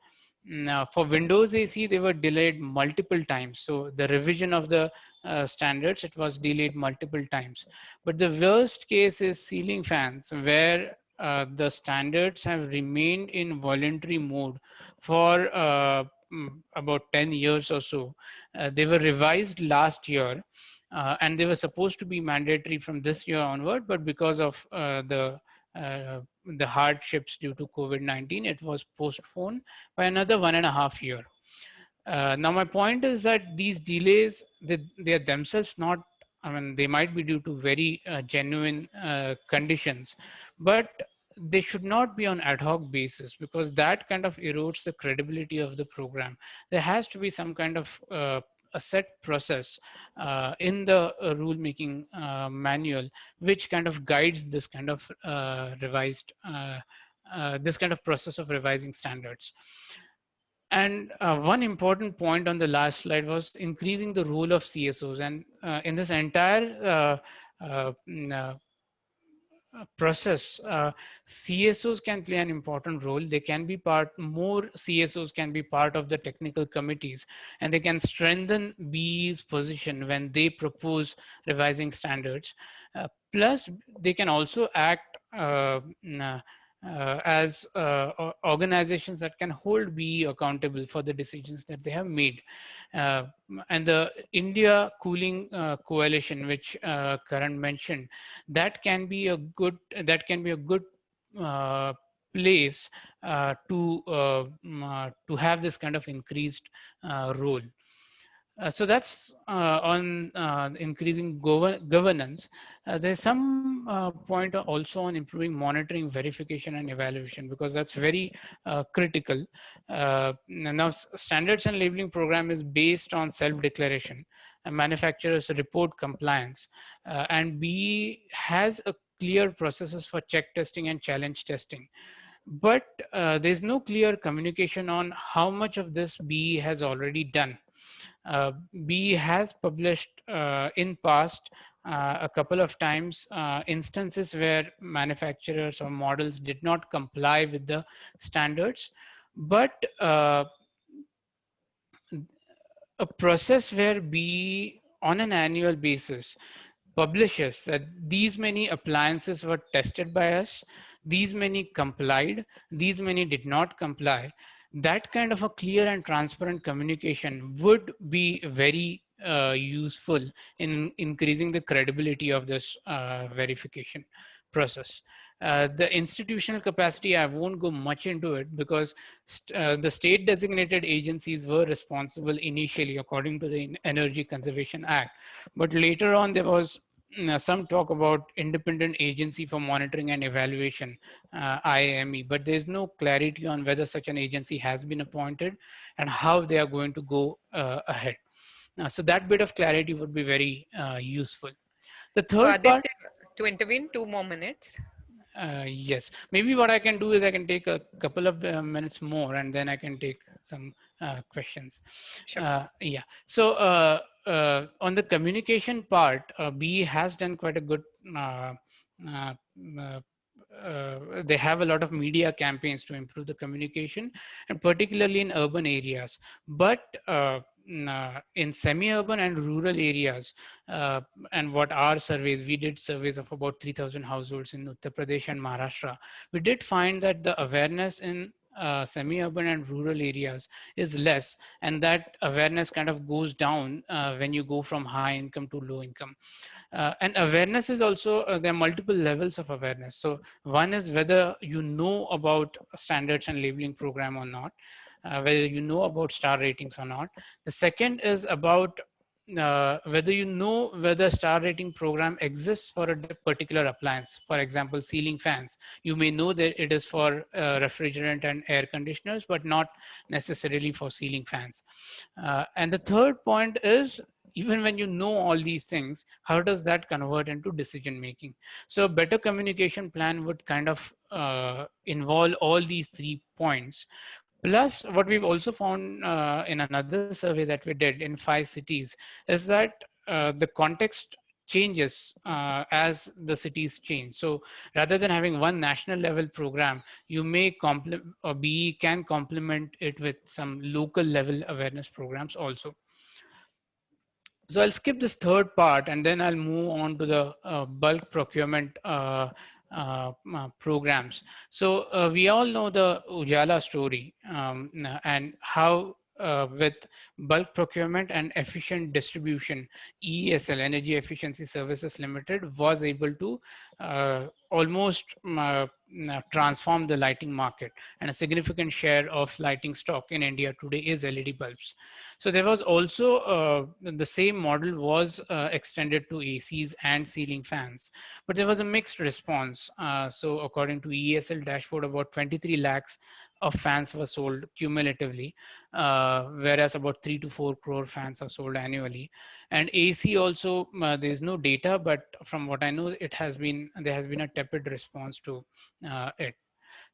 C: Now, for Windows AC, they were delayed multiple times. So the revision of the standards, it was delayed multiple times. But the worst case is ceiling fans, where the standards have remained in voluntary mode for about 10 years or so. They were revised last year, and they were supposed to be mandatory from this year onward, but because of uh, the hardships due to COVID-19, it was postponed by another 1.5 years. Now, my point is that these delays, they are themselves not, I mean, they might be due to very genuine conditions, but they should not be on ad hoc basis, because that kind of erodes the credibility of the program. There has to be some kind of a set process in the rule-making manual, which kind of guides this kind of this kind of process of revising standards. And one important point on the last slide was increasing the role of CSOs. And in this entire process, CSOs can play an important role. They can be more CSOs can be part of the technical committees, and they can strengthen BE's position when they propose revising standards. Plus, they can also act as organizations that can hold BE accountable for the decisions that they have made. And the India Cooling Coalition, which Karan mentioned, that can be a good place to have this kind of increased role. So that's on increasing governance. There's some point also on improving monitoring, verification, and evaluation, because that's very critical. Now, standards and labeling program is based on self-declaration, and manufacturers report compliance, and BE has a clear processes for check testing and challenge testing. But there's no clear communication on how much of this BE has already done. BE has published in past a couple of times instances where manufacturers or models did not comply with the standards, but a process where BE on an annual basis publishes that these many appliances were tested by us, these many complied, these many did not comply. That kind of a clear and transparent communication would be very useful in increasing the credibility of this verification process. The institutional capacity, I won't go much into it, because the state designated agencies were responsible initially according to the Energy Conservation Act. But later on, there was some talk about independent agency for monitoring and evaluation, IAME, but there's no clarity on whether such an agency has been appointed and how they are going to go ahead. So that bit of clarity would be very useful. The
A: So
C: third part,
A: Aditya, to intervene, 2 more minutes.
C: yes, maybe what I can do is I can take a couple of minutes more, and then I can take some questions.
A: Sure.
C: Yeah, so on the communication part, BE has done quite a good, uh, uh, uh, they have a lot of media campaigns to improve the communication, and particularly in urban areas. But in semi-urban and rural areas, uh, and what our surveys, we did surveys of about 3,000 households in Uttar Pradesh and Maharashtra. We did find that the awareness in semi-urban and rural areas is less, and that awareness kind of goes down when you go from high income to low income. And awareness is also, there are multiple levels of awareness. So one is whether you know about standards and labeling program or not, whether you know about star ratings or not. The second is about whether you know whether star rating program exists for a particular appliance. For example, ceiling fans. You may know that it is for refrigerant and air conditioners, but not necessarily for ceiling fans. And the third point is, even when you know all these things, how does that convert into decision making? So a better communication plan would kind of involve all these 3 points. Plus, what we've also found in another survey that we did in 5 cities is that the context changes as the cities change. So rather than having one national level program, you may complement, or BE can complement it with some local level awareness programs also. So I'll skip this third part and then I'll move on to the bulk procurement programs. So we all know the UJALA story, and how with bulk procurement and efficient distribution, ESL, Energy Efficiency Services Limited, was able to almost transform the lighting market, and a significant share of lighting stock in India today is LED bulbs. So there was also the same model was extended to ACs and ceiling fans, but there was a mixed response. So according to ESL dashboard, about 23 lakhs of fans were sold cumulatively, whereas about 3 to 4 crore fans are sold annually. And AC also, there's no data, but from what I know, there has been a tepid response to it.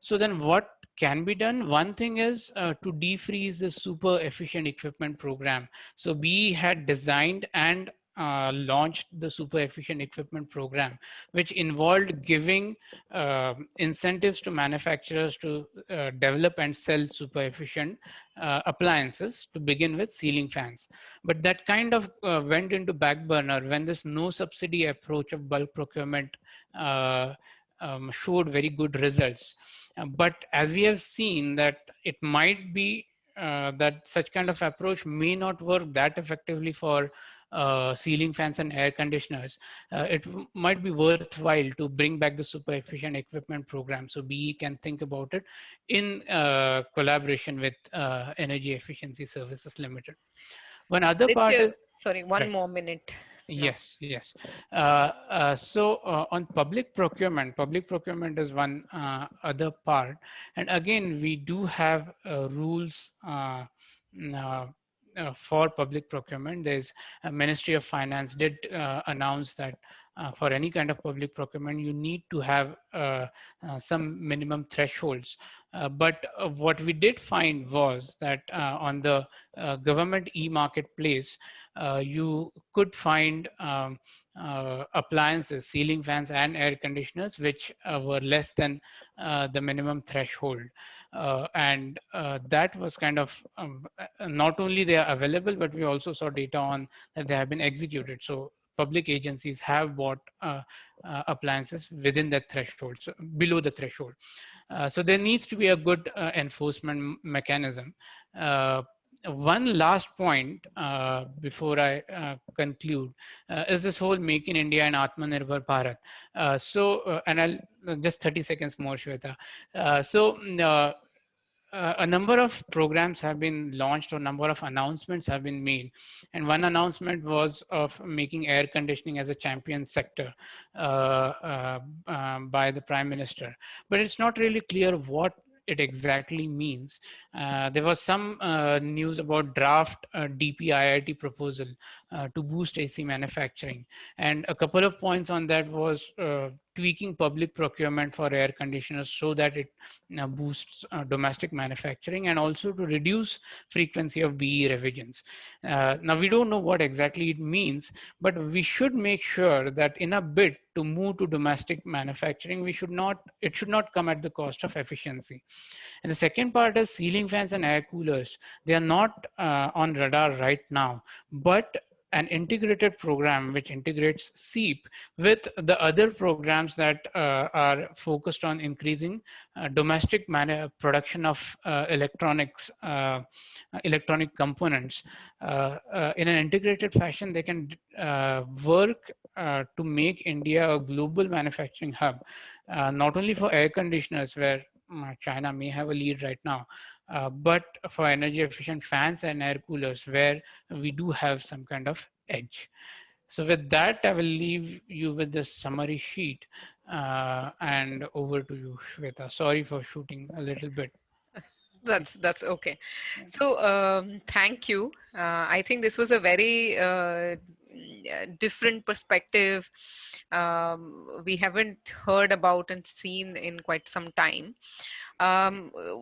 C: So then what can be done? One thing is to defreeze the super efficient equipment program. So BE had designed and launched the super efficient equipment program, which involved giving incentives to manufacturers to develop and sell super efficient appliances, to begin with ceiling fans. But that kind of went into back burner when this no subsidy approach of bulk procurement showed very good results. But as we have seen that it might be that such kind of approach may not work that effectively for ceiling fans and air conditioners. It might be worthwhile to bring back the super efficient equipment program. So BE can think about it in collaboration with Energy Efficiency Services Limited. One other part is,
A: Sorry, one
C: right.
A: more minute. No.
C: Yes, yes. So on public procurement is one other part. And again, we do have rules uh, for public procurement. There's a Ministry of Finance did announce that for any kind of public procurement, you need to have some minimum thresholds. But what we did find was that on the government e-marketplace, you could find appliances, ceiling fans and air conditioners, which were less than the minimum threshold. And that was kind of, not only they are available, but we also saw data on that they have been executed. So public agencies have bought appliances within that threshold, so below the threshold. So there needs to be a good enforcement mechanism. One last point before I conclude is this whole Make in India and Atmanirbhar Bharat. And I'll just 30 seconds more, Shweta. A number of programs have been launched, or number of announcements have been made. And one announcement was of making air conditioning as a champion sector by the Prime Minister. But it's not really clear what it exactly means. There was some news about draft DPIIT proposal to boost AC manufacturing. And a couple of points on that was tweaking public procurement for air conditioners so that it boosts domestic manufacturing, and also to reduce frequency of BE revisions. Now, we don't know what exactly it means, but we should make sure that in a bid to move to domestic manufacturing, it should not come at the cost of efficiency. And the second part is ceiling fans and air coolers. They are not on radar right now, but an integrated program which integrates SEEP with the other programs that are focused on increasing domestic production of electronic components. In an integrated fashion, they can work to make India a global manufacturing hub, not only for air conditioners, where China may have a lead right now, but for energy efficient fans and air coolers, where we do have some kind of edge. So with that, I will leave you with this summary sheet, and over to you, Shweta. Sorry for shooting a little bit.
A: That's okay. So thank you. I think this was a very different perspective we haven't heard about and seen in quite some time.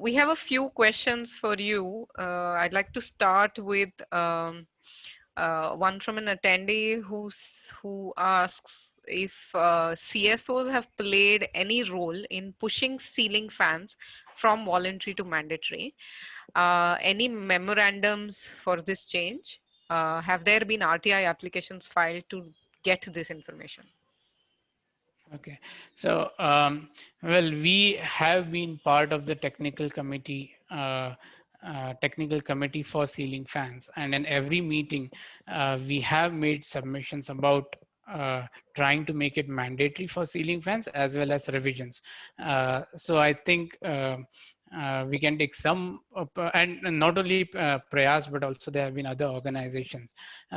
A: We have a few questions for you. I'd like to start with one from an attendee who asks if CSOs have played any role in pushing ceiling fans from voluntary to mandatory. Any memorandums for this change? Have there been RTI applications filed to get this information?
C: Okay, so well, we have been part of the technical committee for ceiling fans, and in every meeting, we have made submissions about trying to make it mandatory for ceiling fans as well as revisions. So I think we can take some, and not only Prayas, but also there have been other organizations.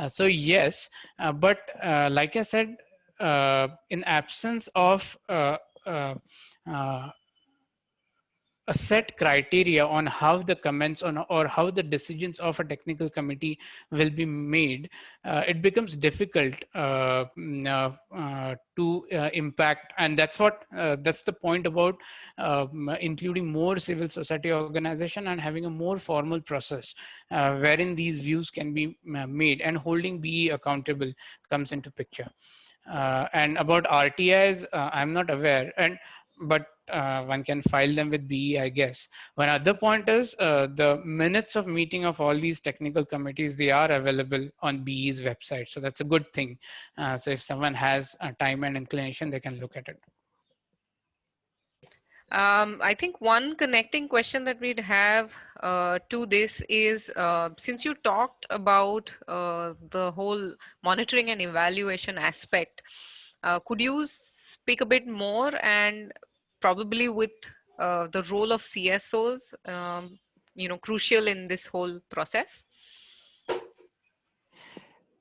C: So yes, but like I said, in absence of uh, a set criteria on how the comments on or how the decisions of a technical committee will be made, it becomes difficult to impact. And that's the point about including more civil society organization and having a more formal process wherein these views can be made, and holding BE accountable comes into picture. And about RTIs, I'm not aware, but one can file them with BE, I guess. One other point is the minutes of meeting of all these technical committees, they are available on BE's website. So that's a good thing. So if someone has time and inclination, they can look at it.
A: I think one connecting question that we'd have to this is, since you talked about the whole monitoring and evaluation aspect, could you speak a bit more, and probably with the role of CSOs, crucial in this whole process?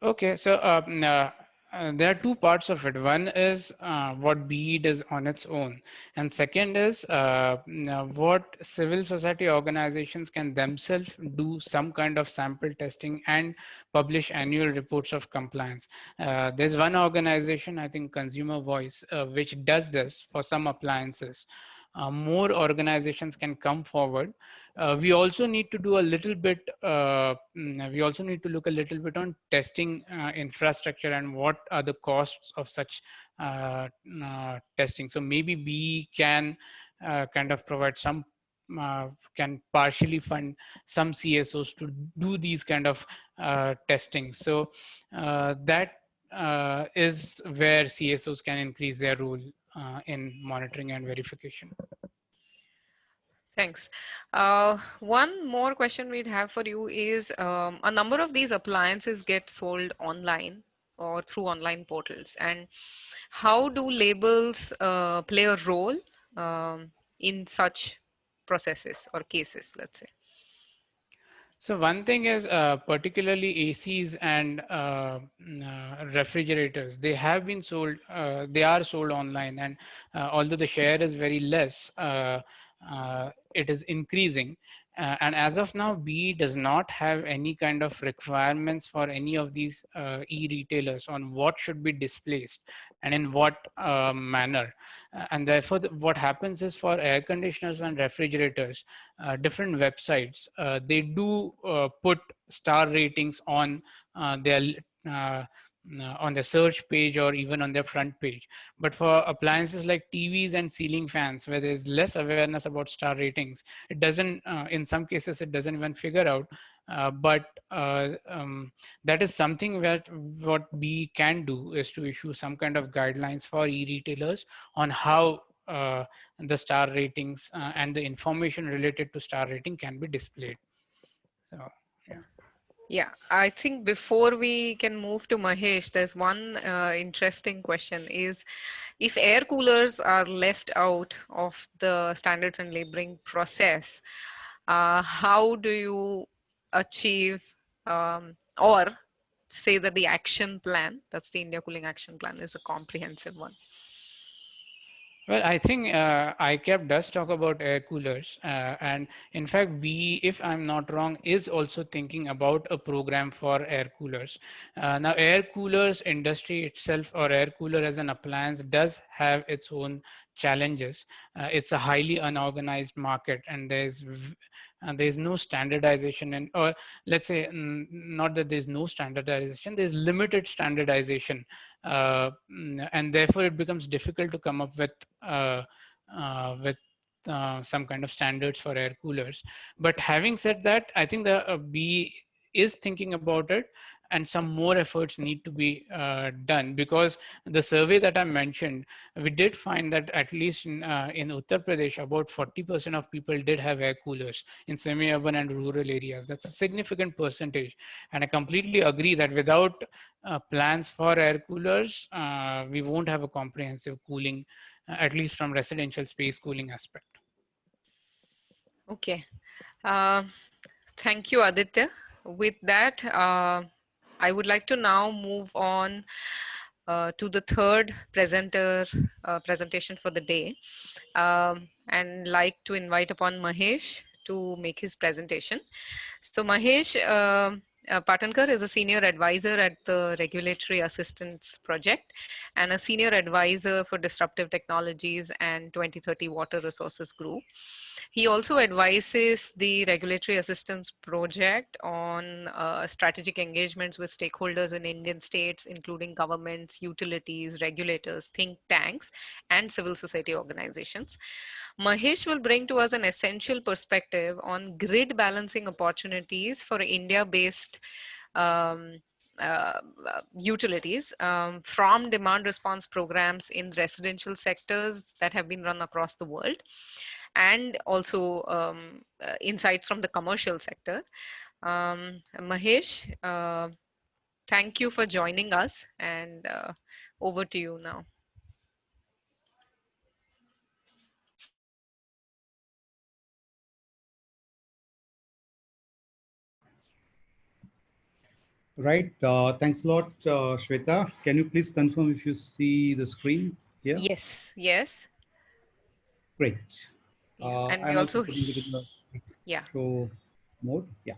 C: Okay, so there are two parts of it. One is what BE does on its own, and second is what civil society organizations can themselves do some kind of sample testing and publish annual reports of compliance. There's one organization, I think Consumer Voice, which does this for some appliances. More organizations can come forward. We also need to do a little bit, we also need to look a little bit on testing infrastructure and what are the costs of such testing. So maybe we can kind of provide some, can partially fund some CSOs to do these kind of testing. So that is where CSOs can increase their role in monitoring and verification.
A: Thanks. One more question we'd have for you is, a number of these appliances get sold online or through online portals, and how do labels play a role in such processes or cases, let's say?
C: So one thing is particularly ACs and refrigerators, they have been sold, they are sold online, and although the share is very less, it is increasing. And as of now, BE does not have any kind of requirements for any of these e-retailers on what should be displaced and in what manner. And therefore, what happens is for air conditioners and refrigerators, different websites, they do put star ratings uh, on their search page or even on their front page. But for appliances like TVs and ceiling fans, where there's less awareness about star ratings, it doesn't, in some cases, it doesn't even figure out. But that is something that what we can do is to issue some kind of guidelines for e-retailers on how the star ratings and the information related to star rating can be displayed. So, yeah.
A: Yeah, I think before we can move to Mahesh, there's one interesting question is if air coolers are left out of the standards and labeling process, how do you achieve or say that the action plan, that's the India Cooling Action Plan, is a comprehensive one?
C: Well, I think ICAP does talk about air coolers. And in fact, we, if I'm not wrong, is also thinking about a program for air coolers. Now, air coolers industry itself or air cooler as an appliance does have its own challenges. It's a highly unorganized market and there's no standardization and or let's say not that there's no standardization, there's limited standardization, and therefore it becomes difficult to come up uh, with some kind of standards for air coolers. But having said that, I think the B is thinking about it, and some more efforts need to be done, because the survey that I mentioned, we did find that at least in Uttar Pradesh, about 40% of people did have air coolers in semi-urban and rural areas. That's a significant percentage. And I completely agree that without plans for air coolers, we won't have a comprehensive cooling, at least from residential space cooling aspect.
A: Okay. Uh, Thank you, Aditya. With that, I would like to now move on to the third presentation for the day, and like to invite upon Mahesh to make his presentation. So Mahesh Patankar is a senior advisor at the Regulatory Assistance Project and a senior advisor for disruptive technologies and 2030 Water Resources Group. He also advises the Regulatory Assistance Project on strategic engagements with stakeholders in Indian states, including governments, utilities, regulators, think tanks, and civil society organizations. Mahesh will bring to us an essential perspective on grid balancing opportunities for India-based um, utilities from demand response programs in residential sectors that have been run across the world, and also insights from the commercial sector. Mahesh, thank you for joining us, and over to you now.
D: Right. Thanks a lot, Shweta. Can you please confirm if you see the screen here?
A: Yes, yes.
D: Great.
A: Yeah, and we
D: I'm also
A: also,
D: putting it in the
A: yeah.
D: intro mode. Yeah.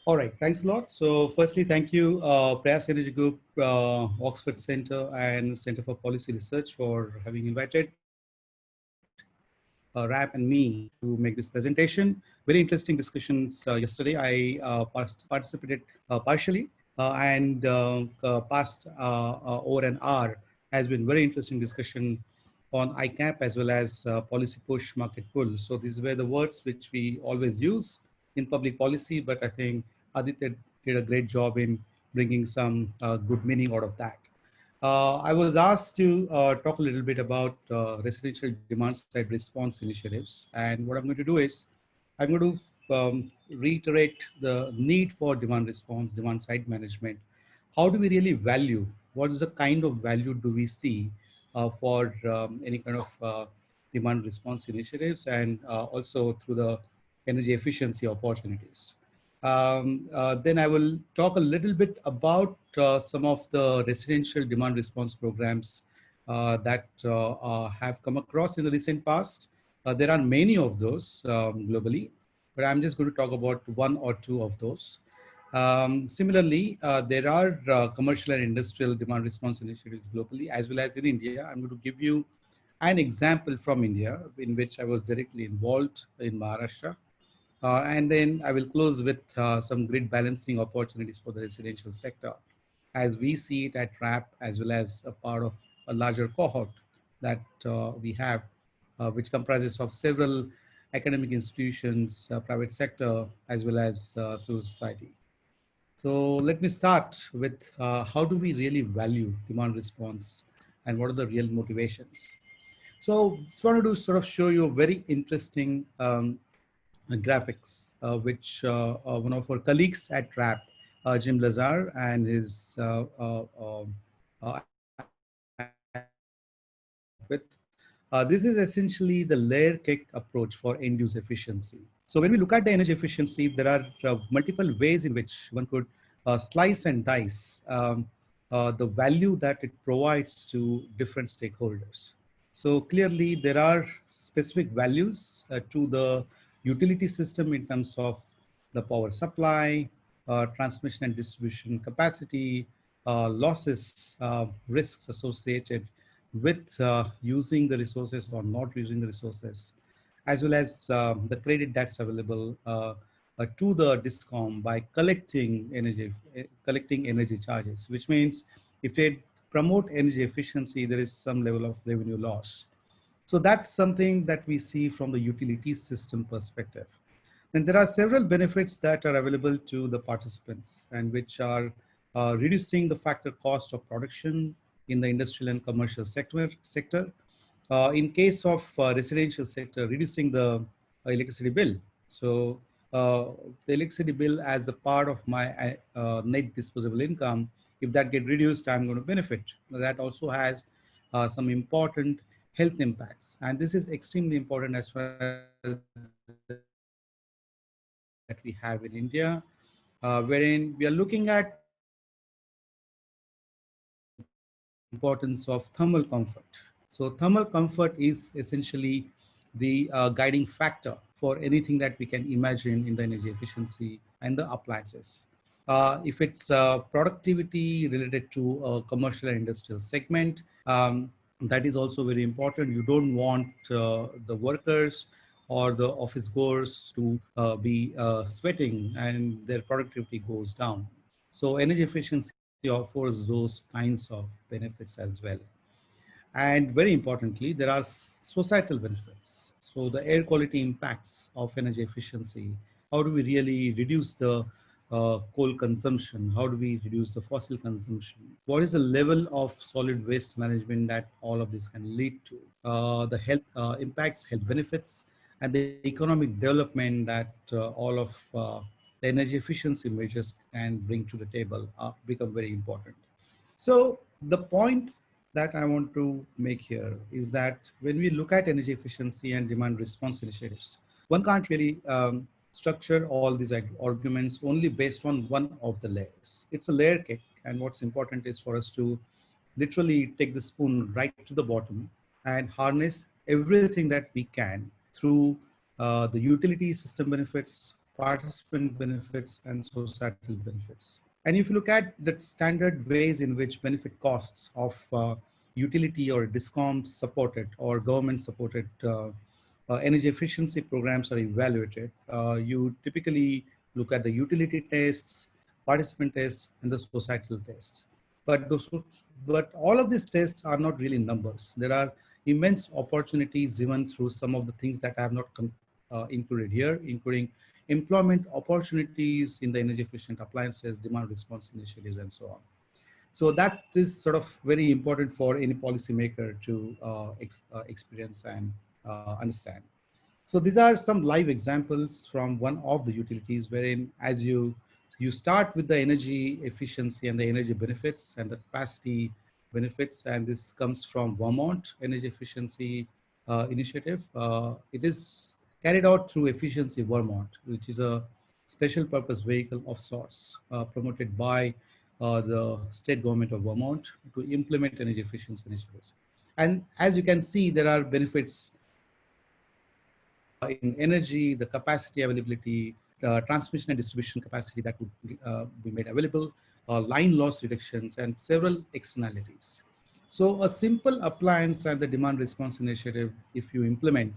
D: All right. Thanks a lot. So firstly, thank you, Prayas Energy Group, Oxford Center and Center for Policy Research for having invited RAP and me to make this presentation. Very interesting discussions yesterday. I participated partially and past over an hour has been very interesting discussion on ICAP as well as policy push, market pull. So these were the words which we always use in public policy, but I think Aditya did a great job in bringing some good meaning out of that. I was asked to talk a little bit about residential demand side response initiatives. And what I'm going to do is I'm going to reiterate the need for demand response, demand side management. How do we really value? What is the kind of value do we see for any kind of demand response initiatives, and also through the energy efficiency opportunities? Then I will talk a little bit about some of the residential demand response programs that have come across in the recent past, There are many of those globally, but I'm just going to talk about one or two of those. Similarly, there are commercial and industrial demand response initiatives globally as well as in India. I'm going to give you an example from India in which I was directly involved in Maharashtra. And then I will close with some grid balancing opportunities for the residential sector as we see it at RAP as well as a part of a larger cohort that we have, which comprises of several academic institutions, private sector, as well as civil society. So let me start with how do we really value demand response and what are the real motivations? So just wanted to sort of show you a very interesting graphics, which one of our colleagues at RAP, Jim Lazar, and his this is essentially the layer cake approach for end-use efficiency. So when we look at the energy efficiency, there are multiple ways in which one could slice and dice the value that it provides to different stakeholders. So clearly, there are specific values to the utility system in terms of the power supply, transmission and distribution capacity, losses, risks associated with using the resources or not using the resources, as well as the credit that's available to the DISCOM by collecting energy charges, which means if they promote energy efficiency, there is some level of revenue loss. So that's something that we see from the utility system perspective. And there are several benefits that are available to the participants and which are reducing the factor cost of production in the industrial and commercial sector. In case of residential sector, reducing the electricity bill. So the electricity bill as a part of my net disposable income, if that get reduced, I'm going to benefit. That also has some important health impacts. And this is extremely important as far as that we have in India, wherein we are looking at importance of thermal comfort. So thermal comfort is essentially the guiding factor for anything that we can imagine in the energy efficiency and the appliances. If it's productivity related to a commercial and industrial segment, that is also very important. You don't want the workers or the office goers to be sweating and their productivity goes down. So energy efficiency offers those kinds of benefits as well. And very importantly, there are societal benefits. So the air quality impacts of energy efficiency. How do we really reduce the coal consumption? How do we reduce the fossil consumption? What is the level of solid waste management that all of this can lead to? The health impacts, health benefits, and the economic development that all of the energy efficiency measures can bring to the table become very important. So the point that I want to make here is that when we look at energy efficiency and demand response initiatives, one can't really structure all these arguments only based on one of the layers. It's a layer cake, and what's important is for us to literally take the spoon right to the bottom and harness everything that we can through the utility system benefits, participant benefits, and societal benefits. And if you look at the standard ways in which benefit costs of utility or DISCOM supported or government supported energy efficiency programs are evaluated, you typically look at the utility tests, participant tests, and the societal tests. But all of these tests are not really numbers. There are immense opportunities even through some of the things that I have not included here, including employment opportunities in the energy efficient appliances, demand response initiatives, and so on. So that is sort of very important for any policymaker to experience and understand. So these are some live examples from one of the utilities wherein as you start with the energy efficiency and the energy benefits and the capacity benefits, and this comes from Vermont Energy Efficiency Initiative. It is carried out through Efficiency Vermont, which is a special purpose vehicle of sorts promoted by the state government of Vermont to implement energy efficiency initiatives. And as you can see, there are benefits in energy, the capacity availability, transmission and distribution capacity that would be made available, line loss reductions, and several externalities. So a simple appliance and the demand response initiative, if you implement,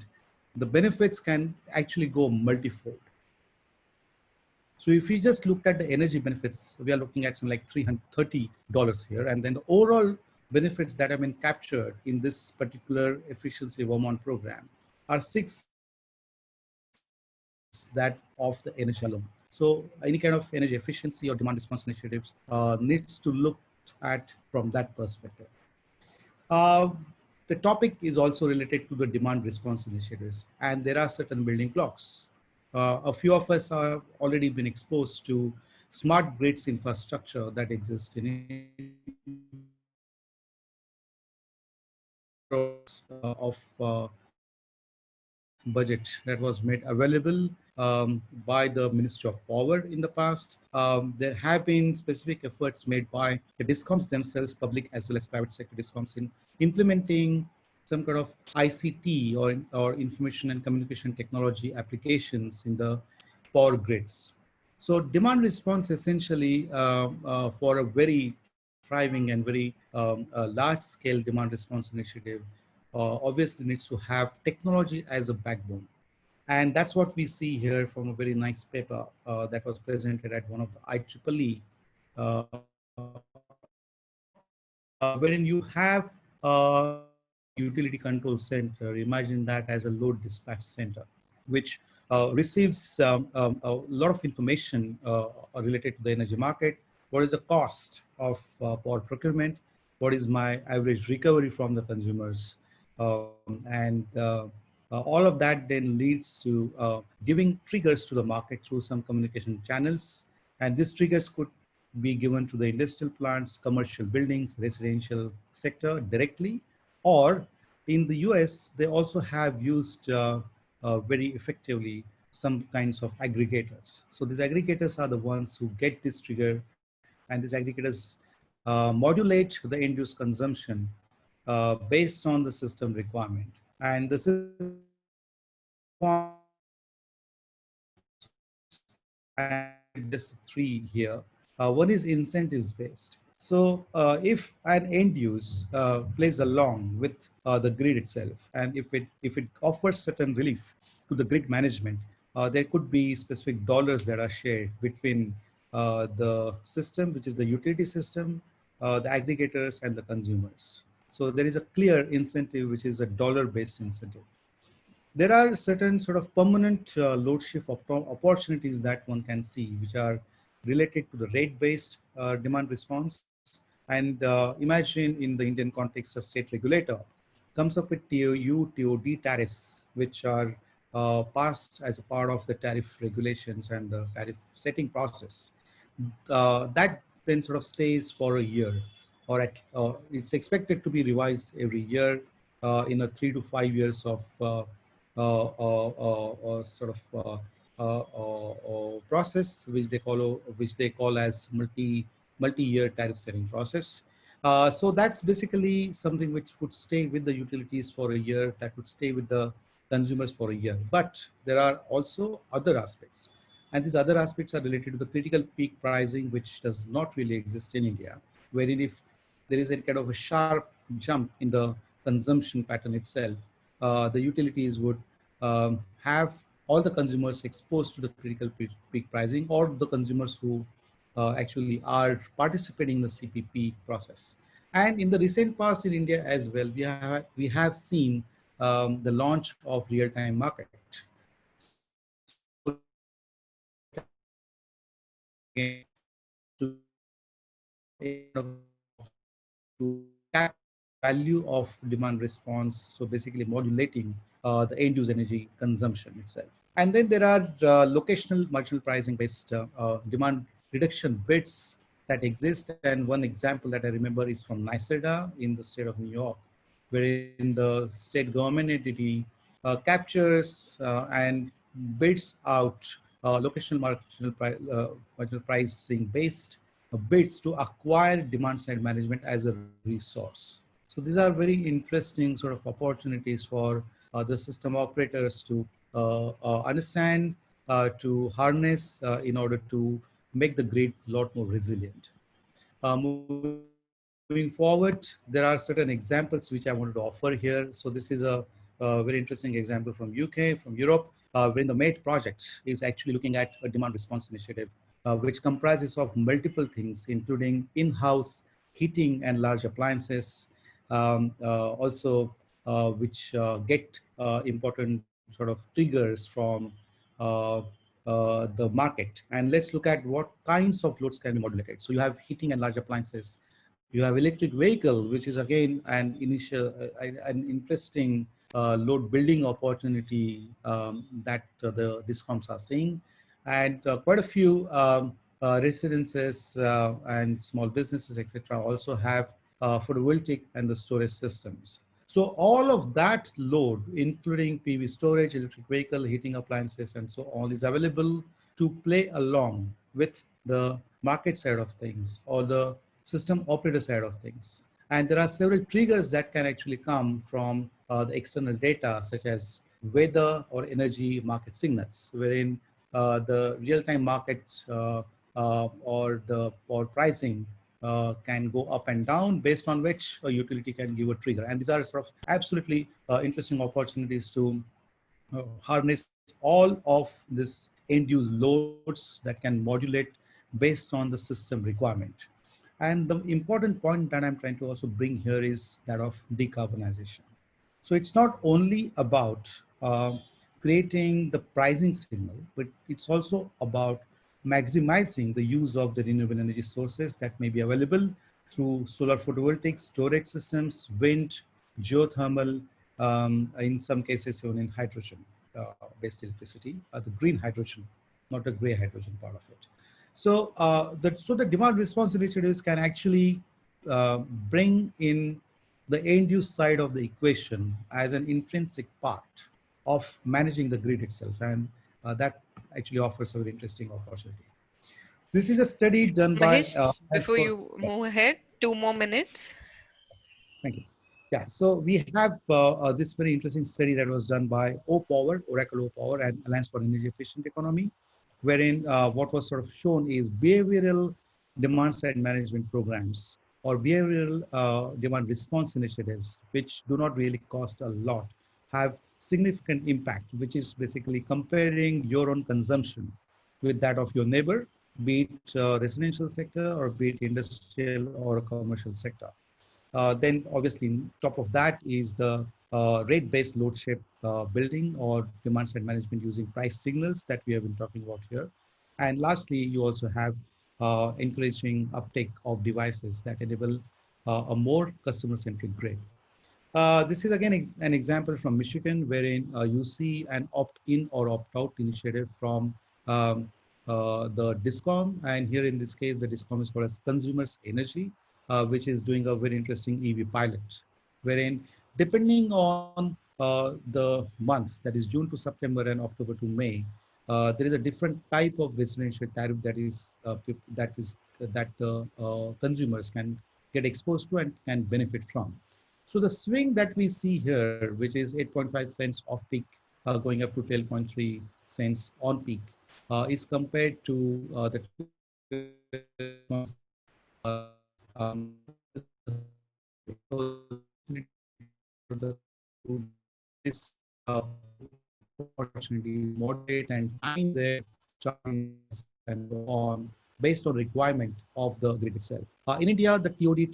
D: the benefits can actually go multifold. So if we just looked at the energy benefits, we are looking at some like $330 here. And then the overall benefits that have been captured in this particular efficiency Vermont program are 6x that of the energy alone. So any kind of energy efficiency or demand response initiatives needs to look at from that perspective. The topic is also related to the demand response initiatives, and there are certain building blocks. A few of us have already been exposed to smart grids infrastructure that exists in budget that was made available by the Ministry of Power in the past. There have been specific efforts made by the DISCOMs themselves, public as well as private sector DISCOMs, in implementing some kind of ICT or information and communication technology applications in the power grids. So demand response essentially for a very thriving and very large scale demand response initiative obviously needs to have technology as a backbone. And that's what we see here from a very nice paper that was presented at one of the IEEE, wherein you have utility control center, imagine that as a load dispatch center, which receives a lot of information related to the energy market. What is the cost of power procurement? What is my average recovery from the consumers? All of that then leads to giving triggers to the market through some communication channels. And these triggers could be given to the industrial plants, commercial buildings, residential sector directly, or in the US, they also have used very effectively some kinds of aggregators. So these aggregators are the ones who get this trigger, and these aggregators modulate the end use consumption based on the system requirement. And the system and just three here. One is incentives based. So if an end use plays along with the grid itself, and if it offers certain relief to the grid management, there could be specific dollars that are shared between the system, which is the utility system, the aggregators, and the consumers. So there is a clear incentive, which is a dollar-based incentive. There are certain sort of permanent load shift opportunities that one can see, which are related to the rate-based demand response. And imagine in the Indian context, a state regulator comes up with TOU, TOD tariffs, which are passed as a part of the tariff regulations and the tariff setting process. That then sort of stays for a year, or it's expected to be revised every year in a 3 to 5 years of sort of process, which they call as multi-year tariff setting process. So that's basically something which would stay with the utilities for a year, that would stay with the consumers for a year. But there are also other aspects. And these other aspects are related to the critical peak pricing, which does not really exist in India, wherein if there is a kind of a sharp jump in the consumption pattern itself, the utilities would have all the consumers exposed to the critical peak pricing, or the consumers who actually are participating in the CPP process. And in the recent past in India as well, we have seen the launch of real-time market. So again, to cap value of demand response, so basically modulating the end use energy consumption itself. And then there are locational marginal pricing based demand reduction bids that exist. And one example that I remember is from NYSERDA in the state of New York, wherein the state government entity captures and bids out locational marginal pricing based bids to acquire demand side management as a resource. So these are very interesting sort of opportunities for the system operators to understand, to harness in order to make the grid a lot more resilient. Moving forward, there are certain examples which I wanted to offer here. So this is a very interesting example from UK, from Europe, wherein the MATE project is actually looking at a demand response initiative, which comprises of multiple things, including in-house heating and large appliances, also which get important sort of triggers from uh, the market. And let's look at what kinds of loads can be modulated. So you have heating and large appliances. You have electric vehicle, which is again an interesting load building opportunity that the discoms are seeing. And quite a few residences and small businesses, etc., also have photovoltaic and the storage systems. So all of that load, including PV storage, electric vehicle, heating appliances, and so on, is available to play along with the market side of things or the system operator side of things. And there are several triggers that can actually come from the external data, such as weather or energy market signals, wherein the real-time market or pricing can go up and down, based on which a utility can give a trigger. And these are sort of absolutely interesting opportunities to harness all of this end-use loads that can modulate based on the system requirement. And the important point that I'm trying to also bring here is that of decarbonization. So it's not only about creating the pricing signal, but it's also about maximizing the use of the renewable energy sources that may be available through solar photovoltaic storage systems, wind, geothermal, in some cases even in hydrogen-based electricity, the green hydrogen, not the gray hydrogen part of it. So, the demand response initiatives can actually bring in the end use side of the equation as an intrinsic part of managing the grid itself. And that actually offers a very interesting opportunity. This is a study done by,
A: Mahesh, before you move ahead, 2 more minutes.
D: thank you. Yeah, so we have this very interesting study that was done by Oracle O-Power, and Alliance for Energy Efficient Economy, wherein what was sort of shown is behavioral demand side management programs or behavioral demand response initiatives, which do not really cost a lot, have significant impact, which is basically comparing your own consumption with that of your neighbor, be it residential sector or be it industrial or commercial sector. Then obviously top of that is the rate-based load shape building or demand side management using price signals that we have been talking about here. And lastly, you also have encouraging uptake of devices that enable a more customer-centric grid. This is again an example from Michigan, wherein you see an opt-in or opt-out initiative from the DISCOM. And here in this case, the DISCOM is called as Consumers Energy, which is doing a very interesting EV pilot, wherein depending on the months, that is June to September and October to May, there is a different type of residential tariff that consumers can get exposed to and can benefit from. So the swing that we see here, which is 8.5 cents off peak, going up to 12.3 cents on peak, is compared to the 12 this opportunity, moderate and time their charging and so on based on requirement of the grid itself. In India, the TOD,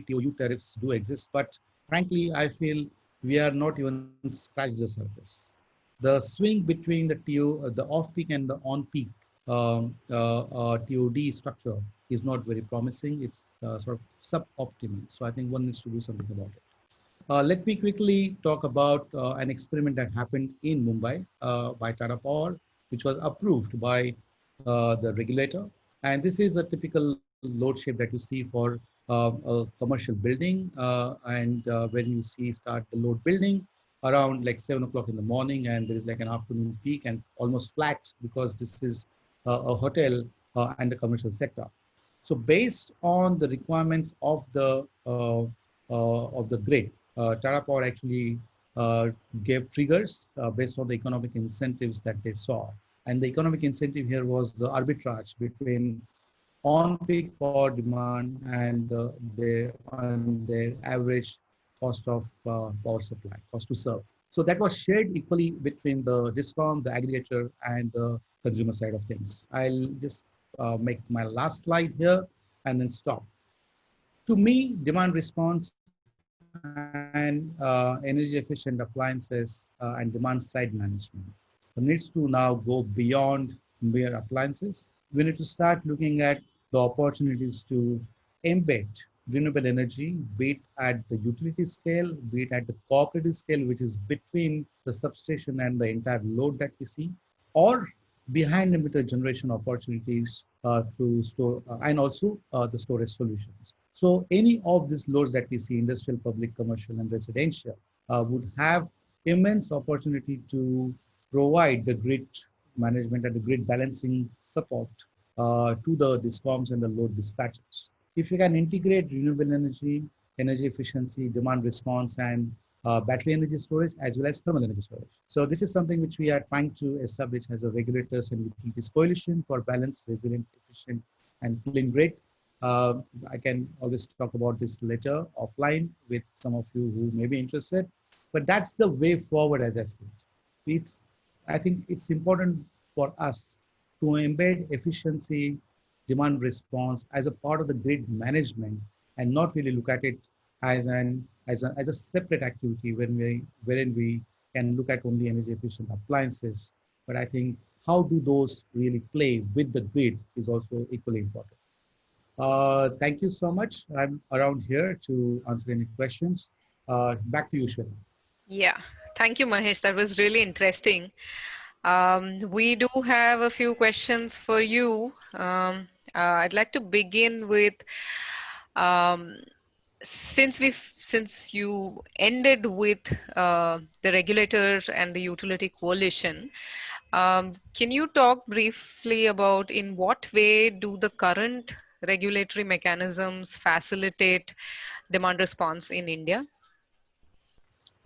D: TOU tariffs do exist, but frankly, I feel we are not even scratched the surface. The swing between the off-peak and the on-peak TOD structure is not very promising. It's sort of suboptimal. So I think one needs to do something about it. Let me quickly talk about an experiment that happened in Mumbai by Tata Power, which was approved by the regulator. And this is a typical load shape that you see for a commercial building. When you see start the load building around like 7 o'clock in the morning, and there is like an afternoon peak and almost flat because this is a hotel and the commercial sector. So based on the requirements of the grid, Tata Power actually gave triggers based on the economic incentives that they saw. And the economic incentive here was the arbitrage between on-peak power demand and their average cost of power supply, cost to serve. So that was shared equally between the DISCOM, the aggregator, and the consumer side of things. I'll just make my last slide here and then stop. To me, demand response and energy efficient appliances and demand side management needs to now go beyond mere appliances. We need to start looking at the opportunities to embed renewable energy, be it at the utility scale, be it at the cooperative scale, which is between the substation and the entire load that we see, or behind the meter generation opportunities through store and also the storage solutions. So any of these loads that we see, industrial, public, commercial, and residential, would have immense opportunity to provide the grid management and the grid balancing support to the DISCOMs and the load dispatchers. If you can integrate renewable energy, energy efficiency, demand response, and battery energy storage, as well as thermal energy storage. So this is something which we are trying to establish as a regulators and utilities coalition for balanced, resilient, efficient, and clean grid. I can always talk about this later offline with some of you who may be interested, but that's the way forward, as I said. I think it's important for us to embed efficiency, demand response as a part of the grid management and not really look at it as a separate activity wherein we can look at only energy efficient appliances. But I think how do those really play with the grid is also equally important. Thank you so much. I'm around here to answer any questions. Back to you, Shweta.
A: Yeah, thank you, Mahesh. That was really interesting. We do have a few questions for you. I'd like to begin with, since you ended with the regulator and the utility coalition, can you talk briefly about in what way do the current regulatory mechanisms facilitate demand response in India?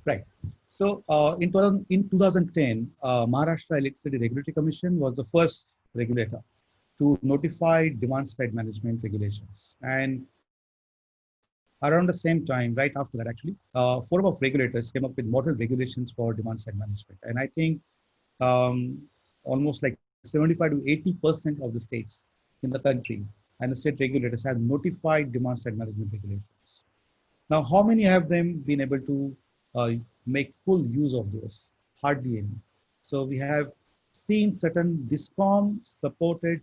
D: Right. So in 2010, Maharashtra Electricity Regulatory Commission was the first regulator to notify demand side management regulations. And around the same time, right after that, actually, forum of regulators came up with model regulations for demand side management. And I think almost like 75 to 80% of the states in the country and the state regulators have notified demand side management regulations. Now, how many have them been able to make full use of those? Hardly any. So we have seen certain DISCOM supported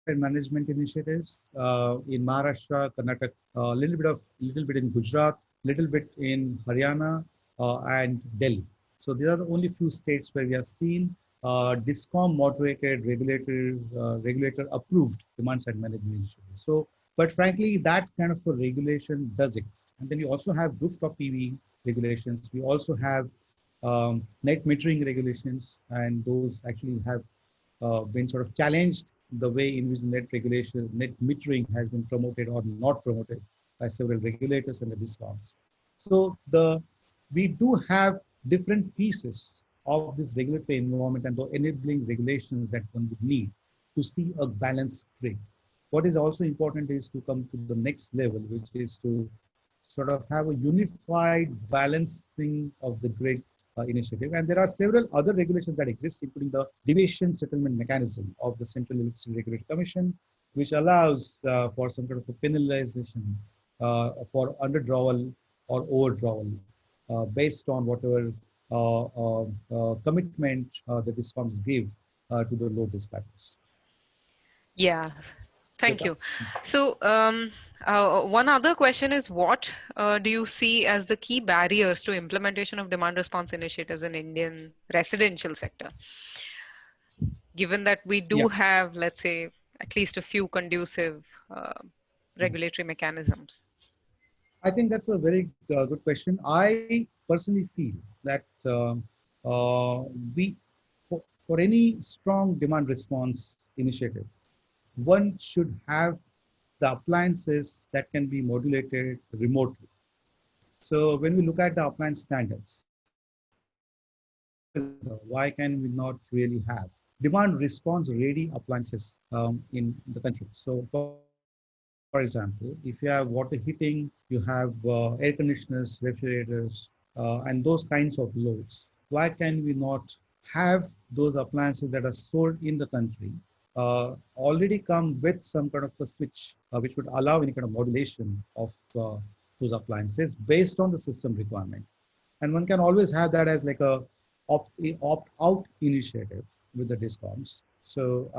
D: demand side management initiatives in Maharashtra, Karnataka, a little bit in Gujarat, little bit in Haryana and Delhi. So there are only few states where we have seen DISCOM moderated regulator approved demand side management initiatives. So, but frankly, that kind of a regulation does exist. And then we also have rooftop PV regulations. We also have net metering regulations, and those actually have been sort of challenged the way in which net metering has been promoted or not promoted by several regulators and the DISCOMs. So we do have different pieces of this regulatory environment and the enabling regulations that one would need to see a balanced grid. What is also important is to come to the next level, which is to sort of have a unified balancing of the grid initiative. And there are several other regulations that exist, including the deviation settlement mechanism of the Central Electricity Regulatory Commission, which allows for some sort of a penalization for underdrawal or overdrawal based on whatever commitment the DISCOMs give to the load dispatchers.
A: Yeah, thank you. So one other question is, what do you see as the key barriers to implementation of demand response initiatives in Indian residential sector? Given that we do have, let's say, at least a few conducive regulatory mechanisms.
D: I think that's a very good question. I personally feel that for any strong demand response initiative, one should have the appliances that can be modulated remotely. So when we look at the appliance standards, why can we not really have demand response ready appliances in the country? So for example, if you have water heating, you have air conditioners, refrigerators, and those kinds of loads. Why can we not have those appliances that are sold in the country already come with some kind of a switch, which would allow any kind of modulation of those appliances based on the system requirement. And one can always have that as like a opt out initiative with the discoms. So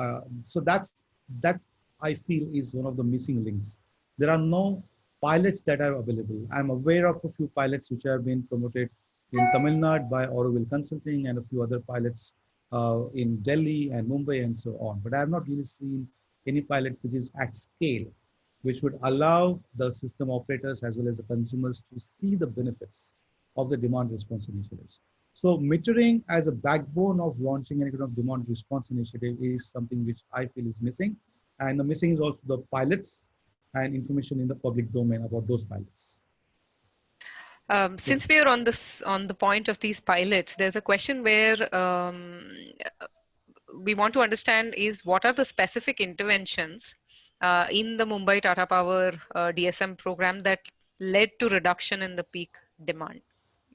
D: that I feel is one of the missing links. There are no pilots that are available. I'm aware of a few pilots which have been promoted in Tamil Nadu by Auroville Consulting and a few other pilots in Delhi and Mumbai and so on. But I have not really seen any pilot which is at scale, which would allow the system operators as well as the consumers to see the benefits of the demand response initiatives. So metering as a backbone of launching any kind of demand response initiative is something which I feel is missing. And the missing is also the pilots and information in the public domain about those pilots.
A: Since we are on the point of these pilots, there's a question where we want to understand is what are the specific interventions in the Mumbai Tata Power DSM program that led to reduction in the peak demand?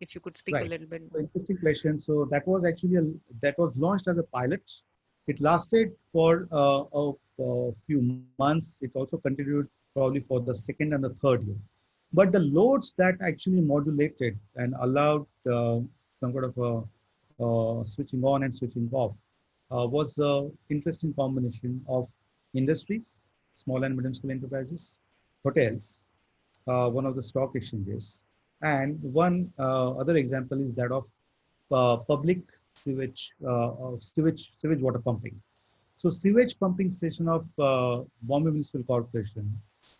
A: If you could speak a
D: Right.
A: little bit
D: So
A: more.
D: interesting question. So that was actually that was launched as a pilot. It lasted for a few months. It also continued probably for the second and the third year. But the loads that actually modulated and allowed some sort of switching on and switching off was an interesting combination of industries, small and medium scale enterprises, hotels, one of the stock exchanges, and one other example is that of public sewage water pumping. So sewage pumping station of Bombay Municipal Corporation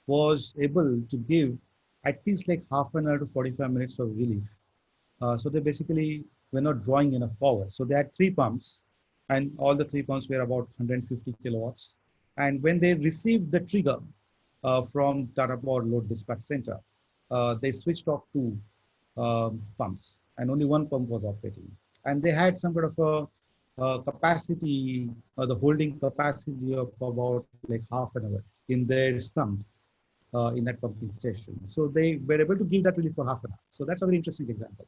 D: was able to give at least like half an hour to 45 minutes of relief. So they basically were not drawing enough power. So they had three pumps, and all the three pumps were about 150 kilowatts. And when they received the trigger from Tata Power Load Dispatch Center, they switched off two pumps, and only one pump was operating. And they had some kind of capacity, the holding capacity of about like half an hour in their sumps in that pumping station. So they were able to give that really for half an hour. So that's a very interesting example.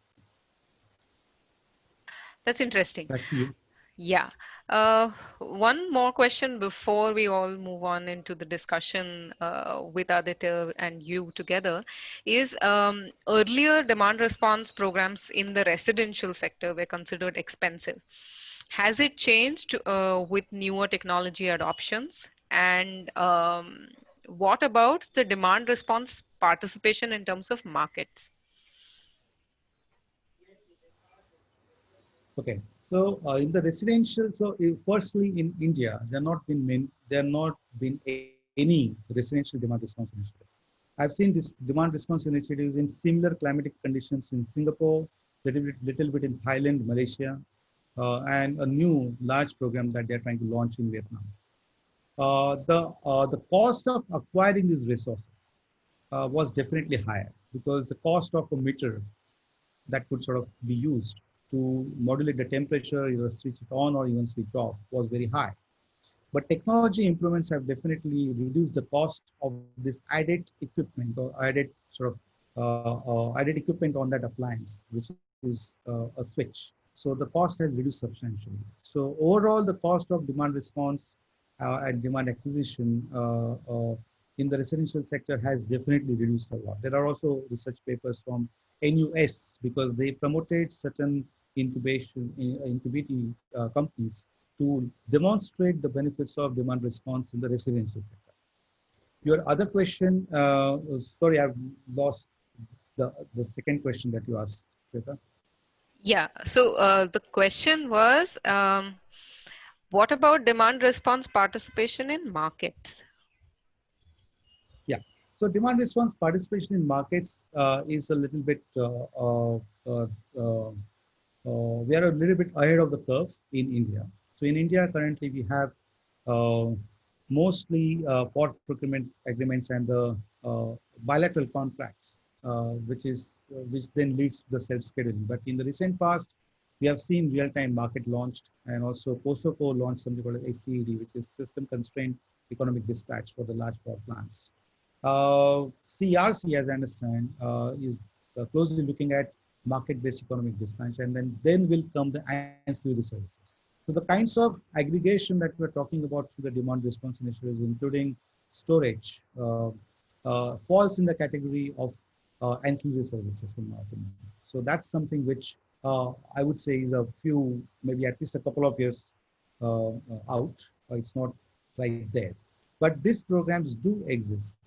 A: That's interesting.
D: Back to you.
A: Yeah. One more question before we all move on into the discussion with Aditya and you together is earlier demand response programs in the residential sector were considered expensive. Has it changed with newer technology adoptions? And what about the demand response participation in terms of markets?
D: Okay, so in the residential, so firstly in India, there not been any residential demand response initiative. I've seen this demand response initiatives in similar climatic conditions in Singapore, little bit in Thailand, Malaysia, and a new large program that they're trying to launch in Vietnam. The cost of acquiring these resources was definitely higher because the cost of a meter that could sort of be used to modulate the temperature, either switch it on or even switch off, was very high. But technology improvements have definitely reduced the cost of this added equipment or added equipment on that appliance, which is a switch. So the cost has reduced substantially. So overall, the cost of demand response and demand acquisition in the residential sector has definitely reduced a lot. There are also research papers from NUS because they promoted certain incubating companies to demonstrate the benefits of demand response in the residential sector. Your other question, sorry, I've lost the second question that you asked, Shweta.
A: Yeah, so the question was, what about demand response participation in markets?
D: Yeah, so demand response participation in markets is a little bit, we are a little bit ahead of the curve in India. So in India, currently we have uh, mostly port procurement agreements and the bilateral contracts, which is which then leads to the self-scheduling. But in the recent past, we have seen real-time market launched, and also POSOCO launched something called SCED, which is System Constrained Economic Dispatch for the large power plants. CRC, as I understand, is closely looking at market-based economic dispatch, and then will come the ancillary services. So the kinds of aggregation that we're talking about through the demand response initiatives, including storage, falls in the category of ancillary services, in my opinion. So that's something which I would say is a few, maybe at least a couple of years out. It's not right there. But these programs do exist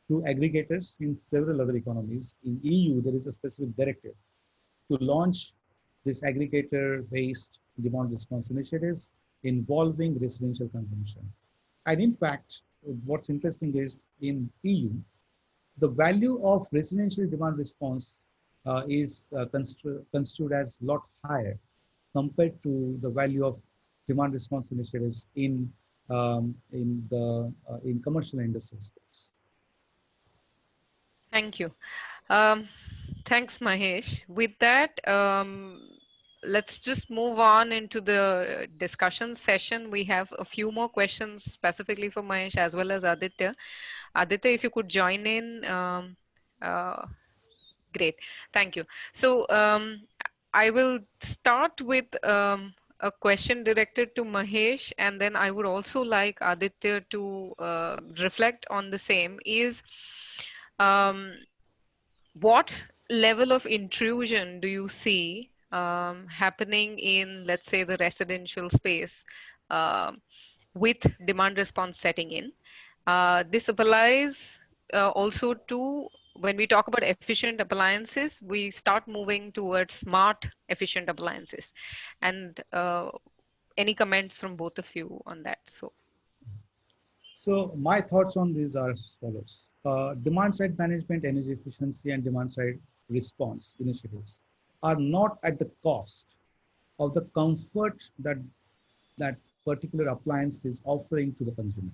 D: through aggregators in several other economies. In EU, there is a specific directive to launch this aggregator-based demand response initiatives involving residential consumption. And in fact, what's interesting is in EU, the value of residential demand response is construed as a lot higher compared to the value of demand response initiatives in commercial and industrial space.
A: Thank you. Thanks, Mahesh. With that, let's just move on into the discussion session. We have a few more questions specifically for Mahesh as well as Aditya. Aditya, if you could join in. Great, thank you. So I will start with a question directed to Mahesh, and then I would also like Aditya to reflect on the same. Is what level of intrusion do you see happening in, let's say, the residential space with demand response setting in? This applies also to when we talk about efficient appliances, we start moving towards smart efficient appliances. And any comments from both of you on that?
D: So my thoughts on these are as follows. Demand side management, energy efficiency, and demand side response initiatives are not at the cost of the comfort that that particular appliance is offering to the consumer.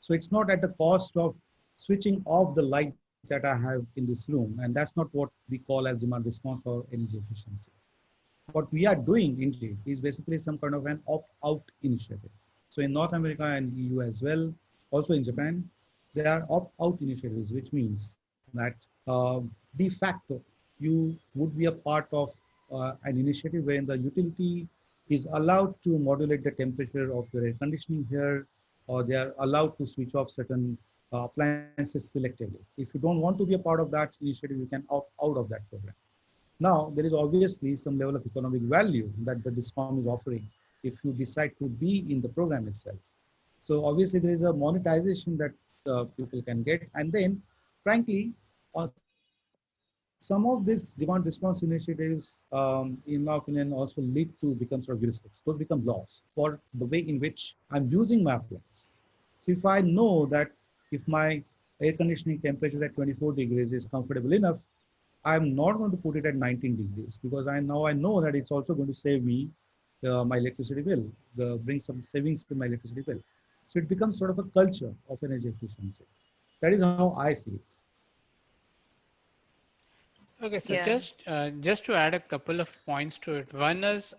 D: So it's not at the cost of switching off the light that I have in this room, and that's not what we call as demand response or energy efficiency. What we are doing indeed is basically some kind of an opt-out initiative. So in North America and EU as well, also in Japan, there are opt-out initiatives, which means that de facto, you would be a part of an initiative wherein the utility is allowed to modulate the temperature of your air conditioning here, or they are allowed to switch off certain appliances selectively. If you don't want to be a part of that initiative, you can opt out of that program. Now, there is obviously some level of economic value that the DISCOM is offering if you decide to be in the program itself. So obviously there is a monetization that people can get. And then frankly, some of these demand response initiatives, in my opinion, also lead to become sort of heuristics. Those become laws for the way in which I'm using my appliance. So if I know that if my air conditioning temperature at 24 degrees is comfortable enough, I'm not going to put it at 19 degrees because I know that it's also going to save me my electricity bill, bring some savings to my electricity bill. So it becomes sort of a culture of energy efficiency. That is how I see it.
C: Okay, so
A: Yeah.
C: just to add a couple of points to it. One is,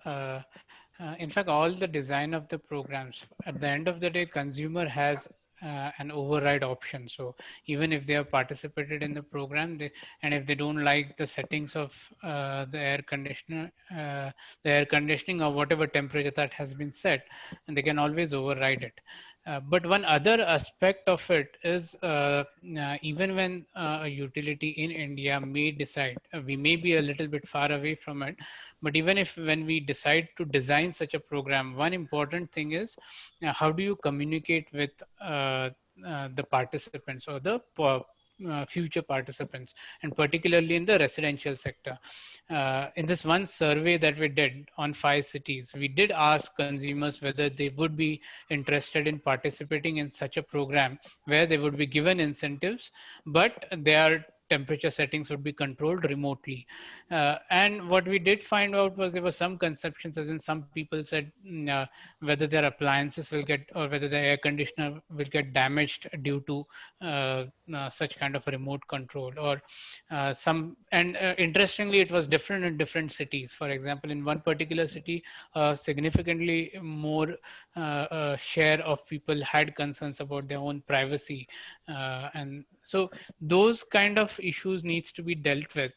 C: in fact, all the design of the programs, at the end of the day, consumer has an override option. So even if they have participated in the program, and if they don't like the settings of the air conditioning or whatever temperature that has been set, and they can always override it. But one other aspect of it is even when a utility in India may decide, we may be a little bit far away from it, but even if when we decide to design such a program, one important thing is how do you communicate with the participants or the future participants, and particularly in the residential sector. In this one survey that we did on 5 cities, we did ask consumers whether they would be interested in participating in such a program where they would be given incentives, but they are temperature settings would be controlled remotely. And what we did find out was there were some conceptions, as in some people said whether their appliances will get, or whether the air conditioner will get damaged due to such kind of a remote control, or interestingly, it was different in different cities. For example, in one particular city, significantly more share of people had concerns about their own privacy, and so those kind of issues needs to be dealt with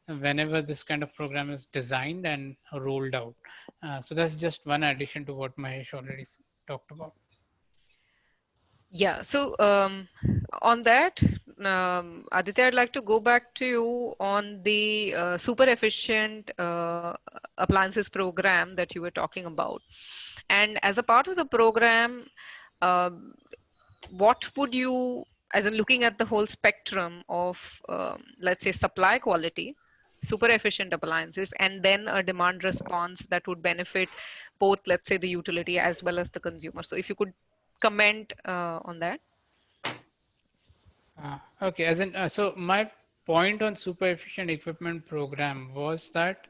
C: whenever this kind of program is designed and rolled out. So that's just one addition to what Mahesh already talked about.
A: Yeah, so on that, Aditya, I'd like to go back to you on the super efficient appliances program that you were talking about. And as a part of the program, um, what would you, as in looking at the whole spectrum of, let's say, supply quality, super efficient appliances, and then a demand response that would benefit both, let's say, the utility as well as the consumer. So if you could comment on that.
C: Okay, as in, so my point on super efficient equipment program was that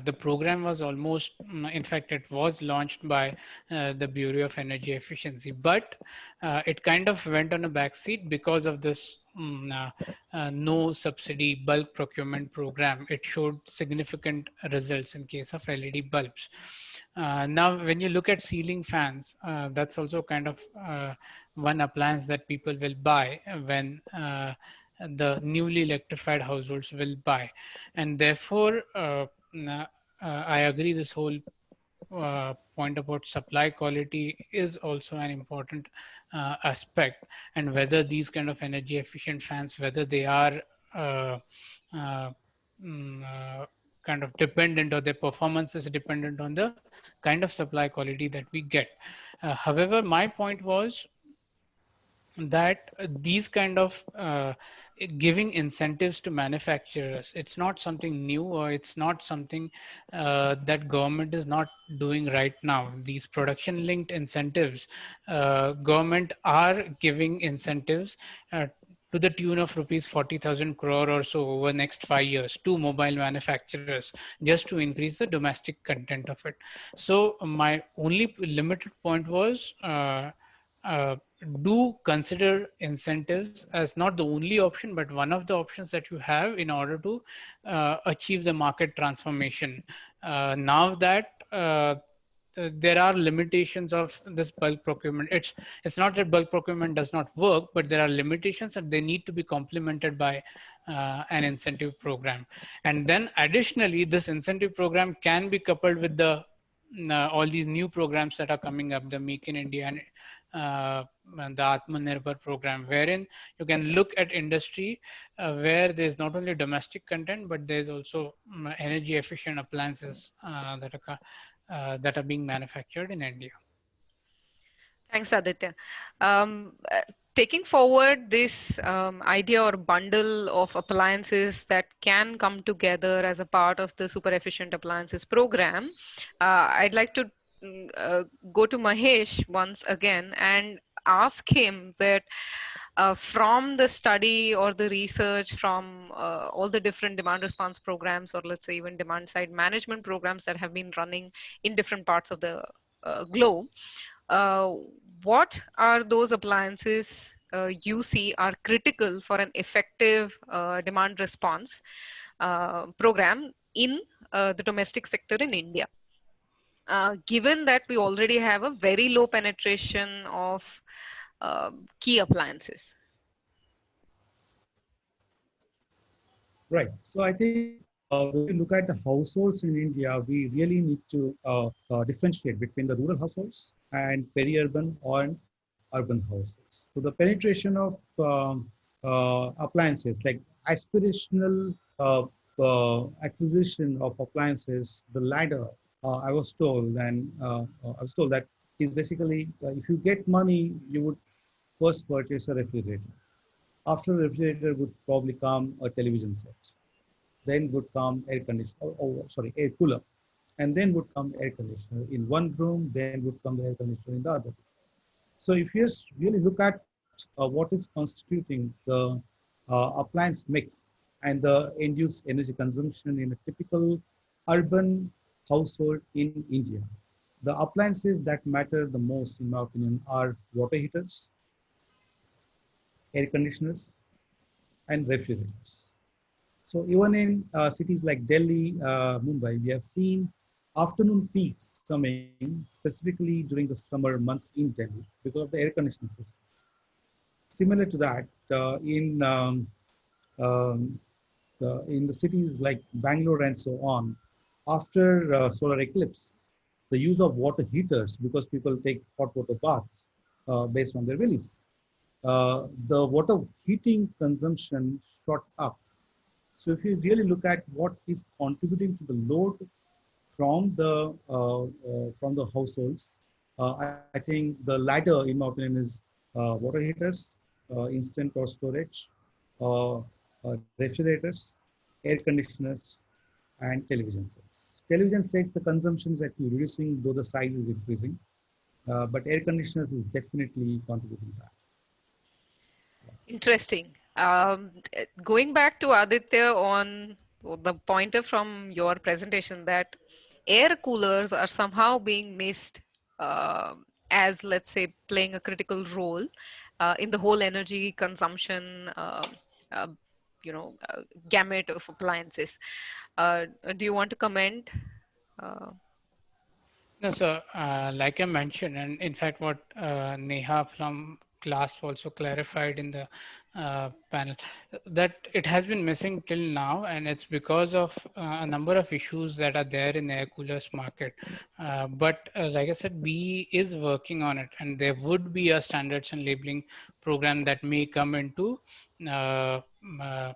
C: the program was almost, in fact, it was launched by the Bureau of Energy Efficiency, but it kind of went on a backseat because of this no subsidy bulk procurement program. It showed significant results in case of LED bulbs. Now, when you look at ceiling fans, that's also kind of one appliance that people will buy when the newly electrified households will buy. And therefore, I agree this whole point about supply quality is also an important aspect, and whether these kind of energy efficient fans, whether they are uh, uh, kind of dependent, or their performance is dependent on the kind of supply quality that we get. However, my point was that these kind of giving incentives to manufacturers, it's not something new, or it's not something that government is not doing right now. These production linked incentives, government are giving incentives to the tune of rupees 40,000 crore or so over next 5 years to mobile manufacturers, just to increase the domestic content of it. So my only limited point was uh, do consider incentives as not the only option, but one of the options that you have in order to achieve the market transformation. Now that there are limitations of this bulk procurement. It's not that bulk procurement does not work, but there are limitations that they need to be complemented by an incentive program. And then additionally, this incentive program can be coupled with the all these new programs that are coming up, the Make in India and the Atmanirbhar program, wherein you can look at industry where there's not only domestic content, but there's also energy efficient appliances that are being manufactured in India.
A: Thanks, Aditya. Taking forward this idea or bundle of appliances that can come together as a part of the super efficient appliances program, I'd like to go to Mahesh once again and ask him that from the study or the research from all the different demand response programs, or let's say even demand side management programs that have been running in different parts of the globe, uh, what are those appliances you see are critical for an effective demand response program in the domestic sector in India? Given that we already have a very low penetration of key appliances.
D: Right. So I think when we look at the households in India, we really need to differentiate between the rural households and peri-urban and urban households. So the penetration of appliances, like aspirational acquisition of appliances, the ladder, I was told that is basically if you get money, you would first purchase a refrigerator. After the refrigerator would probably come a television set. Then would come air conditioner, air cooler. And then would come air conditioner in one room, then would come the air conditioner in the other room. So if you really look at what is constituting the appliance mix, and the end-use energy consumption in a typical urban household in India. The appliances that matter the most, in my opinion, are water heaters, air conditioners, and refrigerators. So even in cities like Delhi, Mumbai, we have seen afternoon peaks coming specifically during the summer months in Delhi because of the air conditioning system. Similar to that, um, in the cities like Bangalore and so on, after solar eclipse, the use of water heaters, because people take hot water baths based on their beliefs, the water heating consumption shot up. So if you really look at what is contributing to the load from the households, I think the ladder, in my opinion, is water heaters, instant or storage, uh, refrigerators, air conditioners, and television sets. Television sets, the consumption is actually reducing, though the size is increasing. But air conditioners is definitely contributing to that.
A: Interesting. Going back to Aditya on the pointer from your presentation that air coolers are somehow being missed as, let's say, playing a critical role in the whole energy consumption, uh, gamut of appliances. Do you want to comment? Uh,
C: No, so like I mentioned, and in fact, what Neha from class also clarified in the panel, that it has been missing till now, and it's because of a number of issues that are there in the air coolers market. But like I said, B is working on it, and there would be a standards and labeling program that uh, uh,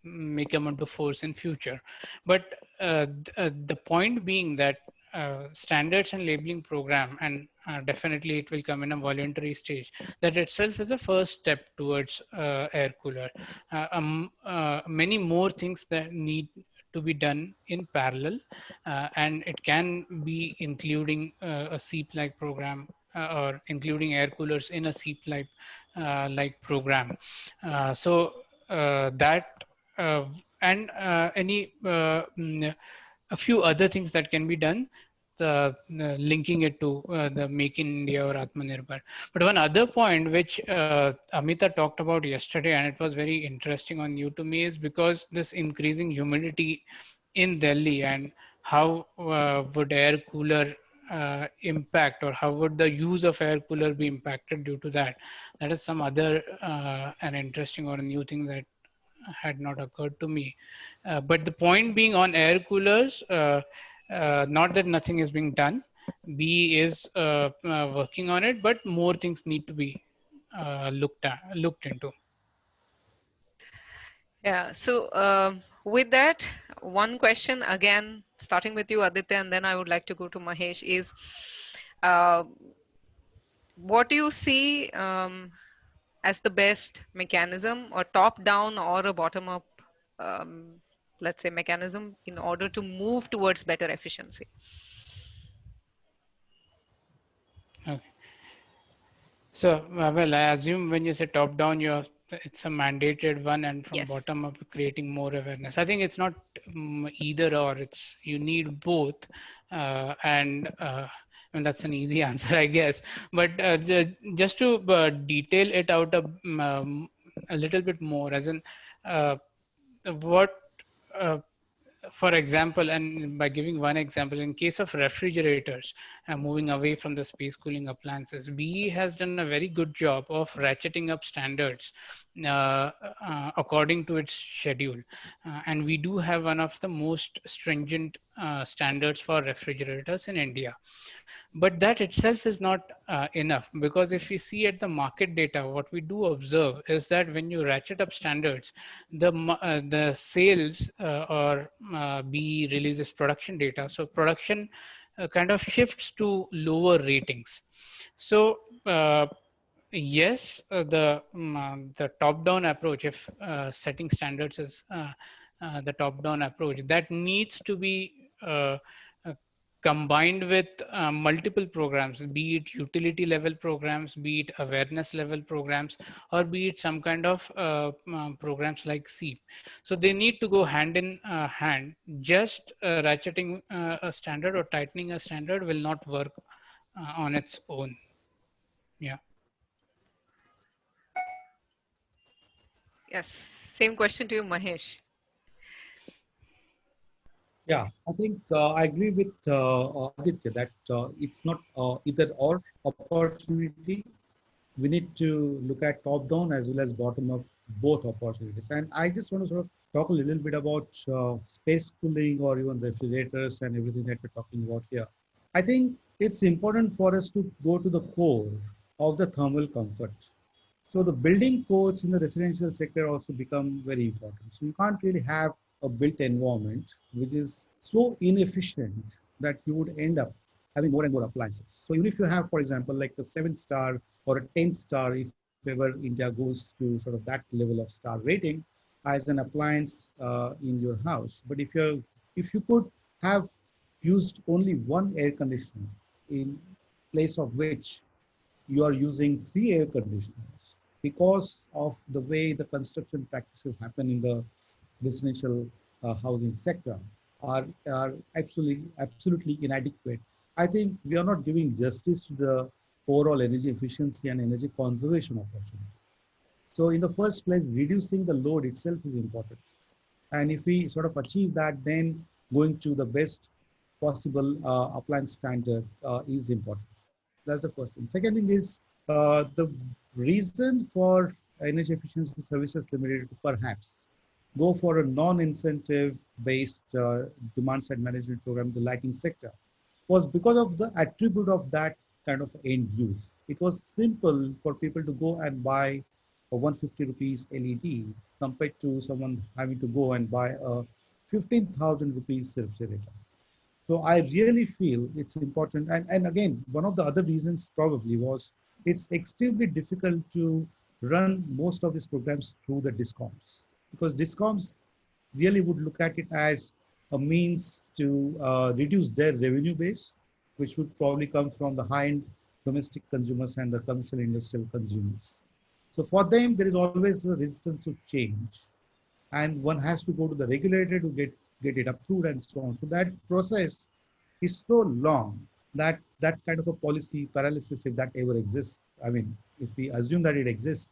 C: may come into force in future. But the point being that standards and labeling program, and definitely it will come in a voluntary stage, that itself is a first step towards air cooler. Many more things that need to be done in parallel, and it can be including a seep like program, or including air coolers in a seep like program. So that and any a few other things that can be done, linking it to the Make in India or Atmanirbhar. But one other point which Amita talked about yesterday, and it was very interesting on you to me, is because this increasing humidity in Delhi, and how would air cooler impact, or how would the use of air cooler be impacted due to that? That is some other an interesting or a new thing that had not occurred to me. But the point being on air coolers, not that nothing is being done. B is working on it, but more things need to be looked into.
A: Yeah, so with that, one question again, starting with you, Aditya, and then I would like to go to Mahesh, is uh, what do you see as the best mechanism, or top down or a bottom up, um, let's say, mechanism in order to move towards better efficiency?
C: Okay. So, well, I assume when you say top down, it's a mandated one, and from
A: Yes.
C: bottom up, creating more awareness. I think it's not either or. It's you need both, and that's an easy answer, I guess. But just to detail it out a little bit more, as in what. Uh, for example, and by giving one example, in case of refrigerators, moving away from the space cooling appliances, BE has done a very good job of ratcheting up standards according to its schedule. And we do have one of the most stringent standards for refrigerators in India. But that itself is not enough, because if we see at the market data, what we do observe is that when you ratchet up standards, the sales or B releases production data. So production kind of shifts to lower ratings. So yes, the top-down approach, if setting standards is the top-down approach, that needs to be combined with multiple programs, be it utility level programs, be it awareness level programs, or be it some kind of programs like SEEP. So they need to go hand in hand. Just ratcheting a standard or tightening a standard will not work on its own. Yeah.
A: Yes, same question to you, Mahesh.
D: Yeah, I think I agree with Aditya that it's not either or opportunity. We need to look at top down as well as bottom up both opportunities. And I just want to sort of talk a little bit about space cooling or even refrigerators and everything that we're talking about here. I think it's important for us to go to the core of the thermal comfort. So the building codes in the residential sector also become very important. So you can't really have a built environment which is so inefficient that you would end up having more and more appliances. So even if you have, for example, like a 7-star or a 10-star, if ever India goes to sort of that level of star rating as an appliance in your house. But if you could have used only one air conditioner in place of which you are using 3 air conditioners because of the way the construction practices happen in the residential housing sector are actually absolutely inadequate. I think we are not giving justice to the overall energy efficiency and energy conservation opportunity. So in the first place, reducing the load itself is important. And if we sort of achieve that, then going to the best possible appliance standard is important. That's the first thing. Second thing is the reason for Energy Efficiency Services Limited to perhaps go for a non-incentive based demand side management program in the lighting sector was because of the attribute of that kind of end use. It was simple for people to go and buy a 150 rupees LED compared to someone having to go and buy a 15,000 rupees refrigerator. So I really feel it's important. And again, one of the other reasons probably was it's extremely difficult to run most of these programs through the discoms because discoms really would look at it as a means to reduce their revenue base, which would probably come from the high-end domestic consumers and the commercial industrial consumers. So for them, there is always a resistance to change and one has to go to the regulator to get it approved and so on. So that process is so long that that kind of a policy paralysis, if that ever exists, I mean, if we assume that it exists,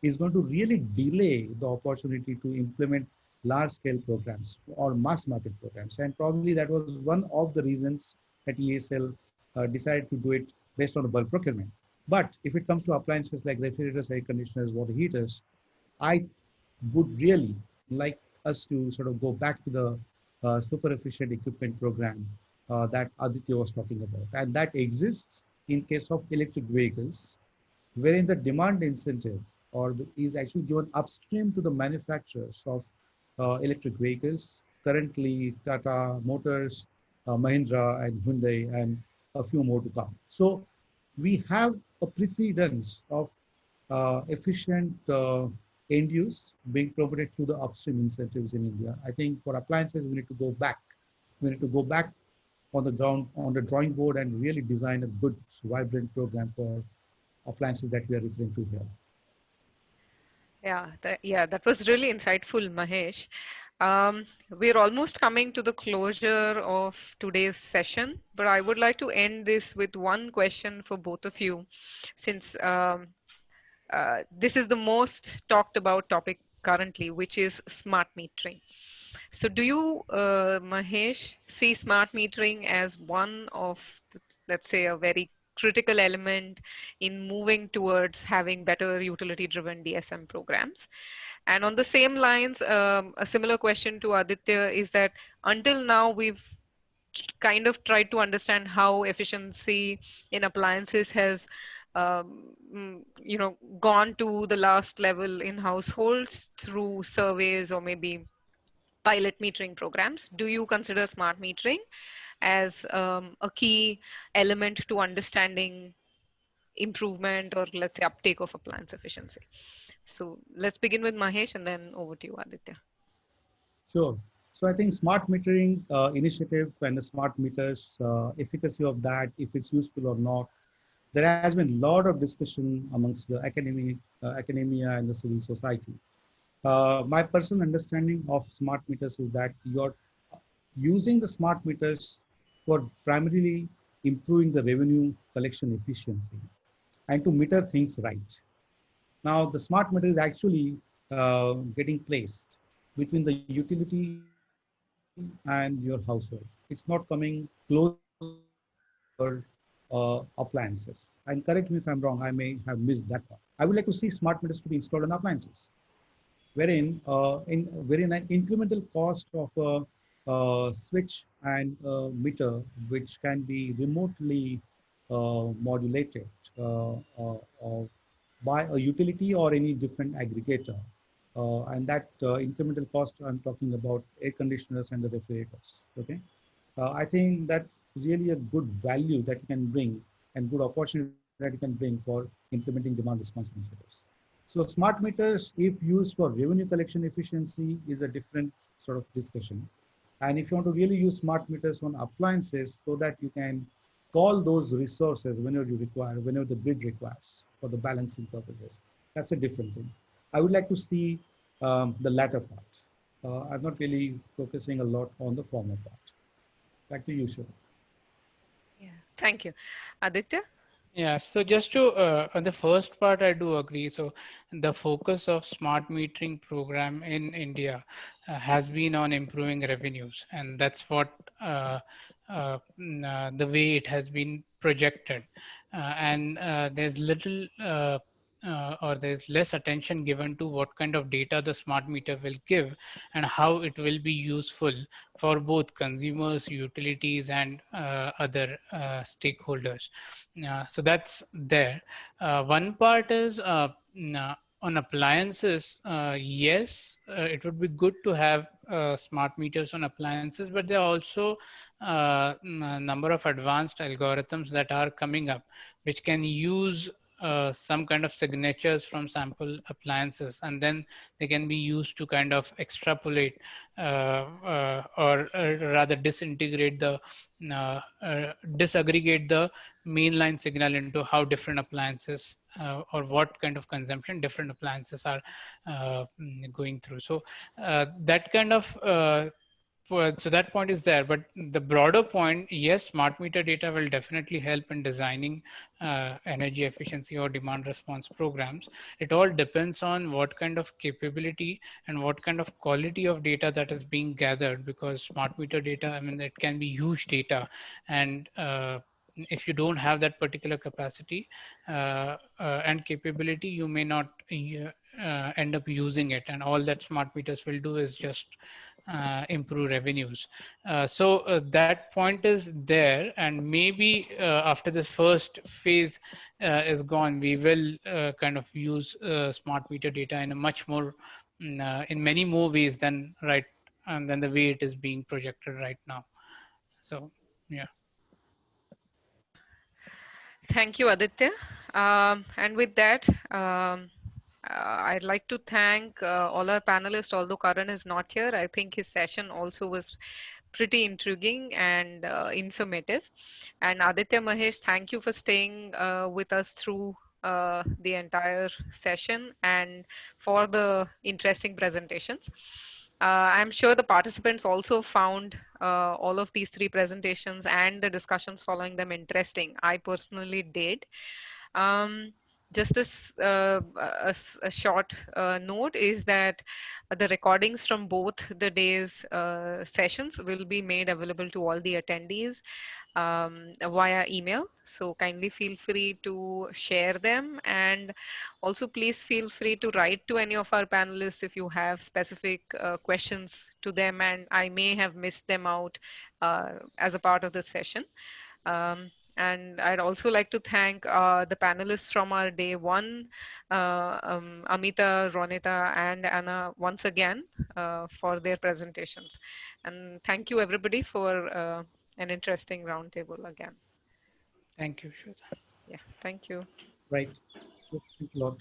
D: is going to really delay the opportunity to implement large scale programs or mass market programs. And probably that was one of the reasons that ESL decided to do it based on the bulk procurement. But if it comes to appliances like refrigerators, air conditioners, water heaters, I would really like us to sort of go back to the super efficient equipment program that Aditya was talking about. And that exists in case of electric vehicles, wherein the demand incentive is actually given upstream to the manufacturers of electric vehicles. Currently, Tata Motors, Mahindra, and Hyundai, and a few more to come. So we have a precedence of efficient end use being promoted through the upstream incentives in India. I think for appliances, we need to go back. We need to go back on the ground, on the drawing board, and really design a good, vibrant program for appliances that we are referring to here.
A: Yeah, that was really insightful, Mahesh. We're almost coming to the closure of today's session, but I would like to end this with one question for both of you, since this is the most talked about topic currently, which is smart metering. So do you, Mahesh, see smart metering as one of, let's say, a very critical element in moving towards having better utility-driven DSM programs? And on the same lines, a similar question to Aditya is that until now, we've kind of tried to understand how efficiency in appliances has gone to the last level in households through surveys or maybe pilot metering programs. Do you consider smart metering as a key element to understanding improvement or let's say uptake of appliance efficiency? So let's begin with Mahesh and then over to you, Aditya.
D: Sure. So I think smart metering initiative and the smart meters efficacy of that, if it's useful or not, there has been a lot of discussion amongst the academia and the civil society. My personal understanding of smart meters is that you're using the smart meters for primarily improving the revenue collection efficiency and to meter things right. Now, the smart meter is actually getting placed between the utility and your household. It's not coming closer to your appliances. And correct me if I'm wrong, I may have missed that part. I would like to see smart meters to be installed on appliances, wherein an incremental cost of a switch and a meter, which can be remotely modulated by a utility or any different aggregator. And that incremental cost, I'm talking about air conditioners and the refrigerators. Okay, I think that's really a good value that you can bring and good opportunity that you can bring for implementing demand response initiatives. So smart meters, if used for revenue collection efficiency, is a different sort of discussion. And if you want to really use smart meters on appliances so that you can call those resources whenever you require, whenever the grid requires for the balancing purposes, that's a different thing. I would like to see the latter part. I'm not really focusing a lot on the former part. Back to you, Shiva.
A: Yeah. Thank you. Aditya?
C: Yeah, so just to on the first part, I do agree. So the focus of smart metering program in India has been on improving revenues, and that's what the way it has been projected. And there's little or there's less attention given to what kind of data the smart meter will give and how it will be useful for both consumers, utilities, and other stakeholders. So that's there. One part is on appliances. Yes, it would be good to have smart meters on appliances, but there are also a number of advanced algorithms that are coming up, which can use some kind of signatures from sample appliances, and then they can be used to kind of extrapolate or rather disintegrate the disaggregate the mainline signal into how different appliances or what kind of consumption different appliances are going through. So that kind of so that point is there, but the broader point, yes, smart meter data will definitely help in designing energy efficiency or demand response programs. It all depends on what kind of capability and what kind of quality of data that is being gathered, because smart meter data, I mean, it can be huge data, and if you don't have that particular capacity and capability, you may not end up using it, and all that smart meters will do is just improve revenues. So that point is there, and maybe after this first phase is gone, we will kind of use smart meter data in a much more, in many more ways than and than the way it is being projected right now. So yeah.
A: Thank you, Aditya. And with that, I'd like to thank all our panelists, although Karan is not here. I think his session also was pretty intriguing and informative. And Aditya, Mahesh, thank you for staying with us through the entire session and for the interesting presentations. I'm sure the participants also found all of these three presentations and the discussions following them interesting. I personally did. Um, just as a short note is that the recordings from both the day's sessions will be made available to all the attendees via email. So kindly feel free to share them, and also please feel free to write to any of our panelists if you have specific questions to them and I may have missed them out as a part of the session. And I'd also like to thank the panelists from our day one, Amita, Ronita, and Anna once again for their presentations. And thank you everybody for an interesting roundtable again.
C: Thank you, Shweta.
A: Yeah, thank you.
D: Right. Thank you a lot.